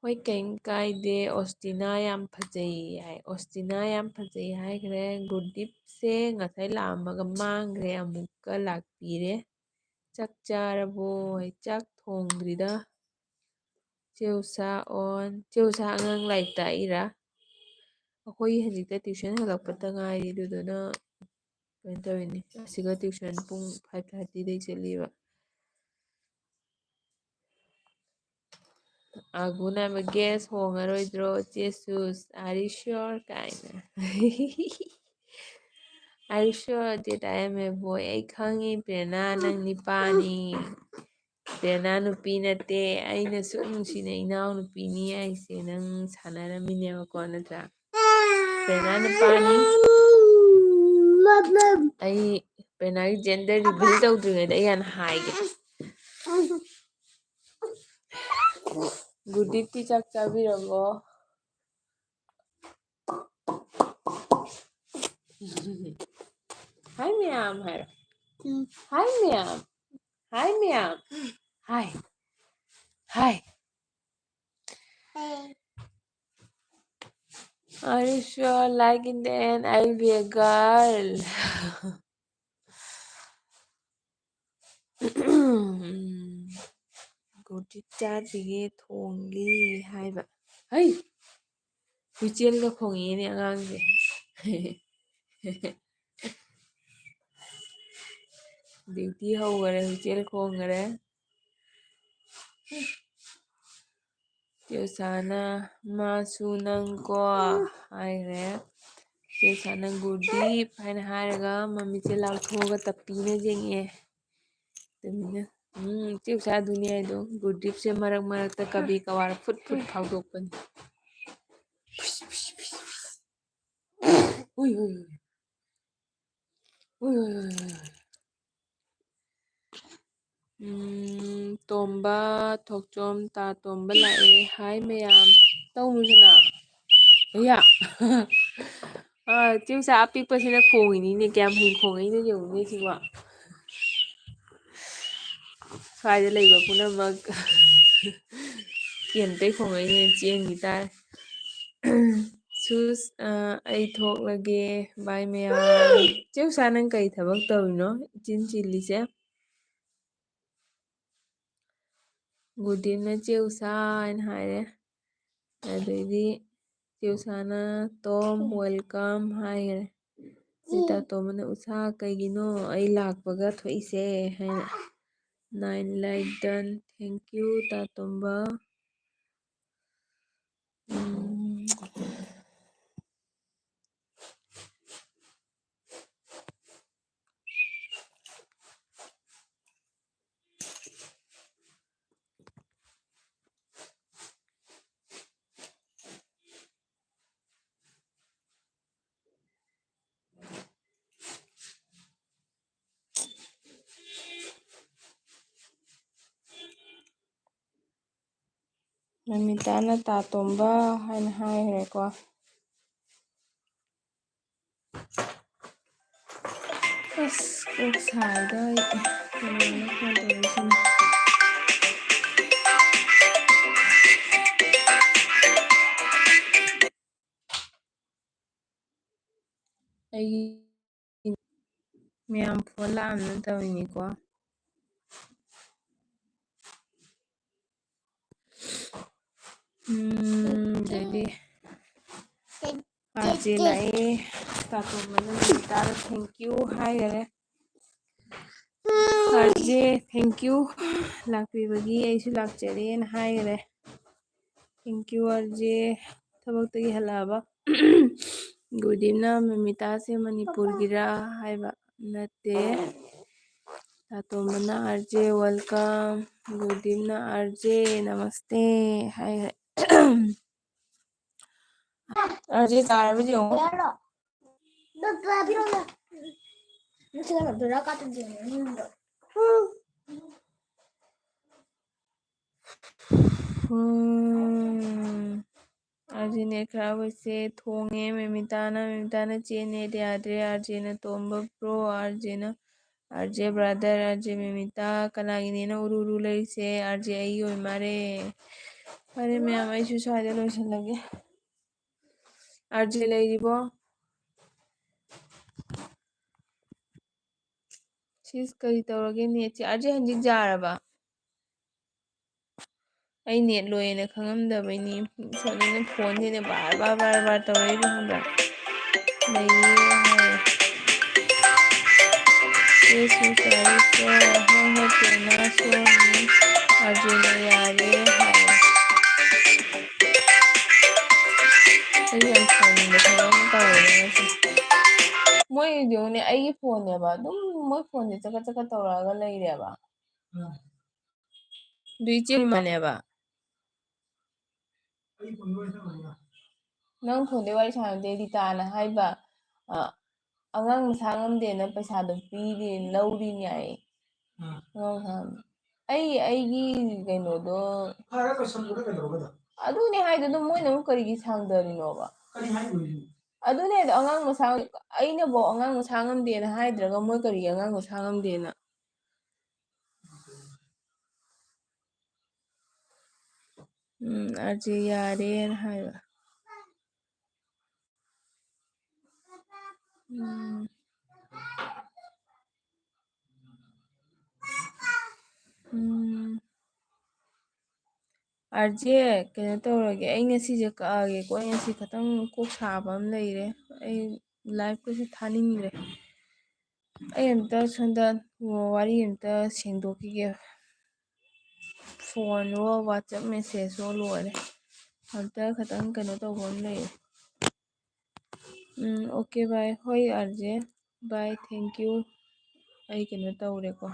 hoi kaim kaide Ostina yam phajai hai Ostina yam phajai haikre Gurdip se ngasai laamaga mangre amukka lakpire chak charabo hai chak thongdrida Chelsea angang live taira akhoi hajikta tuition halakpata ngairi duduna kaino tawini asiga tuition pung 5:30 dai chaliba aguna ma guess hongaroidro Jesus are you sure kaina are you sure that I am a boy ai khangi Prerna nang nipani Prerna nupi natte aina su nungsina inau nupini aise nang sanaraminebako natra Prerna nupani ai Prerna gi gender reveal tawdringaida ai yana haige Gurdipti chak chabirabo hi ma'am hairo hi ma'am hi ma'am hi are you sure like in the end I'll be a girl Gurdip chadrige thongli haiba hai huichelga khongine angangse duty hogare huichel khongare Chelsana masu nangko haire Chelsana Gurdip haina hairaga mamitse lauthoga tapina jenge tumina Chelsea dunia do Gurdip se marak marakta kabi kawar fut phawdokpani oi oi oi oi oi ꯇꯣꯝꯕ ꯊꯣꯛꯆꯣꯝ ꯇꯥ ꯇꯣꯝꯕ ꯂꯥꯛꯑꯦ ꯍꯥꯏ ꯃꯌꯥꯝ ꯇꯧꯅꯨꯁꯤꯅ ꯑꯌꯥ ꯆꯦꯡꯆꯥ ꯑꯄꯤꯛꯄꯁꯤꯅ ꯈꯣꯡꯉꯤꯅꯤꯅꯦ ꯀꯌꯥꯝ ꯍꯩ ꯈꯣꯡꯉꯛꯏꯅꯣ ꯌꯦꯡꯉꯨꯅꯦ ꯁꯤꯕꯣ ꯁ꯭ꯋꯥꯏꯗ ꯂꯩꯕ ꯄꯨꯝꯅꯃꯛ ꯀꯦꯝꯇꯩ ꯈꯣꯡꯉꯛꯏꯅꯦ ꯆꯦꯟꯈꯤ ꯇꯥꯔꯦ ꯁꯨꯁ ꯑꯩ ꯊꯣꯛꯂꯒꯦ ꯕꯥꯏ ꯃꯌꯥꯝ ꯆꯦꯎꯁꯥ ꯅꯪ ꯀꯩ ꯊꯕꯛ ꯇꯧꯔꯤꯅꯣ ꯏꯆꯤꯟ ꯆꯤꯜꯂꯤꯁꯦ ꯒꯨꯗꯤꯟꯅ ꯆꯦꯎꯁꯥ ꯍꯥꯏꯅ ꯍꯥꯏꯔꯦ ꯑꯗꯩꯗꯤ ꯆꯦꯎꯁꯥꯅ ꯇꯣꯝ ꯋꯦꯜꯀꯝ ꯍꯥꯏꯈꯔꯦ ꯁꯤꯇꯥ ꯇꯣꯝꯕꯅ ꯎꯁꯥ ꯀꯩꯒꯤꯅꯣ ꯑꯩ ꯂꯥꯛꯄꯒ ꯊꯣꯛꯏꯁꯦ ꯍꯥꯏꯅ ꯅꯥꯏꯟ ꯂꯥꯏꯛ ꯗꯟ ꯊꯦꯡꯀ꯭ꯌꯨ ꯇꯥ ꯇꯣꯝꯕ ꯃꯃꯤꯇꯥꯅ ꯇꯥ ꯇꯣꯝꯕ ꯍꯥꯏꯅ ꯍꯥꯏꯈ꯭ꯔꯦꯀꯣ ꯑꯁ ꯀꯣꯛ ꯁꯥꯏꯗ ꯑꯩ ꯀꯩꯅꯣꯅ ꯐꯣꯟ ꯇꯧꯔꯛꯏꯁꯤꯅ ꯑꯩꯒꯤ ꯃꯌꯥꯝ ꯐꯣꯟ ꯂꯥꯛꯑꯝꯅ ꯇꯧꯔꯤꯅꯤꯀꯣ ꯑꯗꯩꯗꯤ ꯑꯥꯔꯖꯦ ꯂꯥꯛꯑꯦ ꯇꯥ ꯇꯣꯝꯕꯅ ꯃꯃꯤꯇꯥꯗ ꯊꯦꯡꯀ꯭ꯌꯨ ꯍꯥꯏꯈꯔꯦ ꯑꯥꯔꯖꯦ ꯊꯦꯡꯀ꯭ꯌꯨ ꯂꯥꯛꯄꯤꯕꯒꯤ ꯑꯩꯁꯨ ꯂꯥꯛꯆꯔꯦꯅ ꯍꯥꯏꯈꯔꯦ ꯊꯦꯡꯀ꯭ꯌꯨ ꯑꯥꯔꯖꯦ ꯊꯕꯛꯇꯒꯤ ꯍꯜꯂꯛꯑꯕ ꯒꯨꯗꯤꯟꯅ ꯃꯃꯤꯇꯥꯁꯦ ꯃꯅꯤꯄꯨꯔꯒꯤꯔꯥ ꯍꯥꯏꯕ ꯅꯠꯇꯦ ꯇꯥ ꯇꯣꯝꯕꯅ ꯑꯥꯔꯖꯦ ꯋꯦꯜꯀꯝ ꯒꯨꯗꯤꯟꯅ ꯑꯥꯔꯖꯦ ꯅꯃꯁꯇꯦ ꯍꯥꯏꯈꯔꯦ ꯑꯥꯔꯖꯦ ꯇꯥꯔꯕ ꯌꯦꯡꯉꯣ ꯑꯥꯔꯖꯦꯅꯦꯠ ꯈꯔ ꯍꯣꯏꯁꯦ ꯊꯣꯡꯉꯦ ꯃꯃꯤꯇꯥꯅ ꯆꯦ ꯅꯦꯠ ꯌꯥꯗ꯭ꯔꯦ ꯑꯥꯔꯖꯦꯅ ꯇꯣꯝꯕ ꯄ꯭ꯔꯣ ꯑꯥꯔꯖꯦ ꯕ꯭ꯔꯥꯗꯔ ꯑꯥꯔꯖꯦ ꯃꯃꯤꯇꯥ ꯀꯅꯥꯒꯤꯅꯦꯅ ꯎꯔꯨ ꯎꯔꯨ ꯂꯩꯔꯤꯁꯦ ꯑꯥꯔꯖꯦ ꯑꯩꯒꯤ ꯑꯣꯏ ꯃꯥꯜꯂꯦ ꯐꯔꯦ ꯃꯌꯥꯝ ꯑꯩꯁꯨ ꯁ꯭ꯋꯥꯏꯗ ꯂꯣꯏꯁꯤꯜꯂꯒꯦ ꯑꯥꯔꯖꯦ ꯂꯩꯔꯤꯕꯣ ꯁꯤꯁ ꯀꯔꯤ ꯇꯧꯔꯒꯦ ꯅꯦꯠꯁꯦ ꯑꯥꯔꯖꯦ ꯍꯧꯖꯤꯛ ꯌꯥꯔꯕ ꯑꯩ ꯅꯦꯠ ꯂꯣꯏꯌꯦꯅ ꯈꯪꯉꯝꯗꯕꯩꯅꯤ ꯁꯣꯝꯗꯅ ꯐꯣꯟꯁꯤꯅ ꯕꯥꯔ ꯇꯧꯔꯛꯏꯕ ꯈꯪꯕ꯭ꯔꯥ ꯂꯩꯌꯦ ꯍꯥꯏꯔꯦ ꯑꯥꯔꯖꯦꯅ ꯌꯥꯔꯦ ꯍꯥꯏꯔꯦ ꯑꯩ ꯌꯥꯝ ꯁꯥꯎꯅꯤꯡꯕ ꯊꯕꯛ ꯑꯃ ꯇꯧꯔꯦꯅꯦ ꯉꯁꯤ ꯃꯣꯏꯒꯤꯗꯤ ꯌꯦꯡꯉꯨꯅꯦ ꯑꯩꯒꯤ ꯐꯣꯟꯅꯦꯕ ꯑꯗꯨꯝ ꯃꯣꯏ ꯐꯣꯟꯁꯦ ꯆꯀꯠ ꯆꯀꯠ ꯇꯧꯔꯛꯑꯒ ꯂꯩꯔꯦꯕ ꯑꯗꯨ ꯏꯆꯦꯃꯅꯦꯕ ꯅꯪ ꯐꯣꯟꯗꯩ ꯋꯥꯔꯤ ꯁꯥꯟꯅꯗꯦ ꯔꯤꯇꯥꯅ ꯍꯥꯏꯕ ꯑꯉꯥꯡ ꯃꯁꯥ ꯉꯝꯗꯦꯅ ꯄꯩꯁꯥꯗꯣ ꯂꯧꯔꯤꯅꯦ ꯍꯥꯏ ꯑꯩꯒꯤ ꯀꯩꯅꯣꯗꯣ ꯑꯗꯨꯅꯦ ꯍꯥꯏꯗꯣ ꯑꯗꯨꯝ ꯃꯣꯏꯅ ꯑꯃꯨꯛ ꯀꯔꯤꯒꯤ ꯁꯥꯡꯗꯔꯤꯅꯣꯕ ꯑꯗꯨꯅꯦ ꯑꯉꯥꯡ ꯃꯁꯥ ꯑꯩꯅꯐꯧ ꯑꯉꯥꯡ ꯃꯁꯥ ꯉꯝꯗꯦꯅ ꯍꯥꯏꯗ꯭ꯔꯒ ꯃꯣꯏ ꯀꯔꯤꯒꯤ ꯑꯉꯥꯡ ꯃꯁꯥ ꯉꯝꯗꯦꯅ ꯑꯥꯔꯖꯦ ꯌꯥꯔꯦꯅ ꯍꯥꯏꯕ ꯑꯥꯔꯖꯦ ꯀꯩꯅꯣ ꯇꯧꯔꯒꯦ ꯑꯩ ꯉꯁꯤꯁꯦ ꯀꯛꯑꯒꯦꯀꯣ ꯑꯩ ꯉꯁꯤ ꯈꯇꯪ ꯀꯣꯛ ꯁꯥꯕ ꯑꯃ ꯂꯩꯔꯦ ꯑꯩ ꯂꯥꯏꯐꯀꯁꯦ ꯊꯥꯅꯤꯡꯗ꯭ꯔꯦ ꯑꯩ ꯑꯝꯇ ꯁꯣꯝꯗ ꯋꯥꯔꯤ ꯑꯝꯇ ꯁꯦꯡꯗꯣꯛꯈꯤꯒꯦ ꯐꯣꯟꯋꯣ ꯋꯥꯆꯞ ꯃꯦꯁꯦꯖꯋꯣ ꯂꯣꯏꯔꯦ ꯑꯝꯇ ꯈꯇꯪ ꯀꯩꯅꯣ ꯇꯧꯕ ꯑꯃ ꯂꯩꯔꯦ ꯑꯣꯀꯦ ꯕꯥꯏ ꯍꯣꯏ ꯑꯥꯔꯖꯦ ꯕꯥꯏ ꯊꯦꯡꯀ꯭ꯌꯨ ꯑꯩ ꯀꯩꯅꯣ ꯇꯧꯔꯦꯀꯣ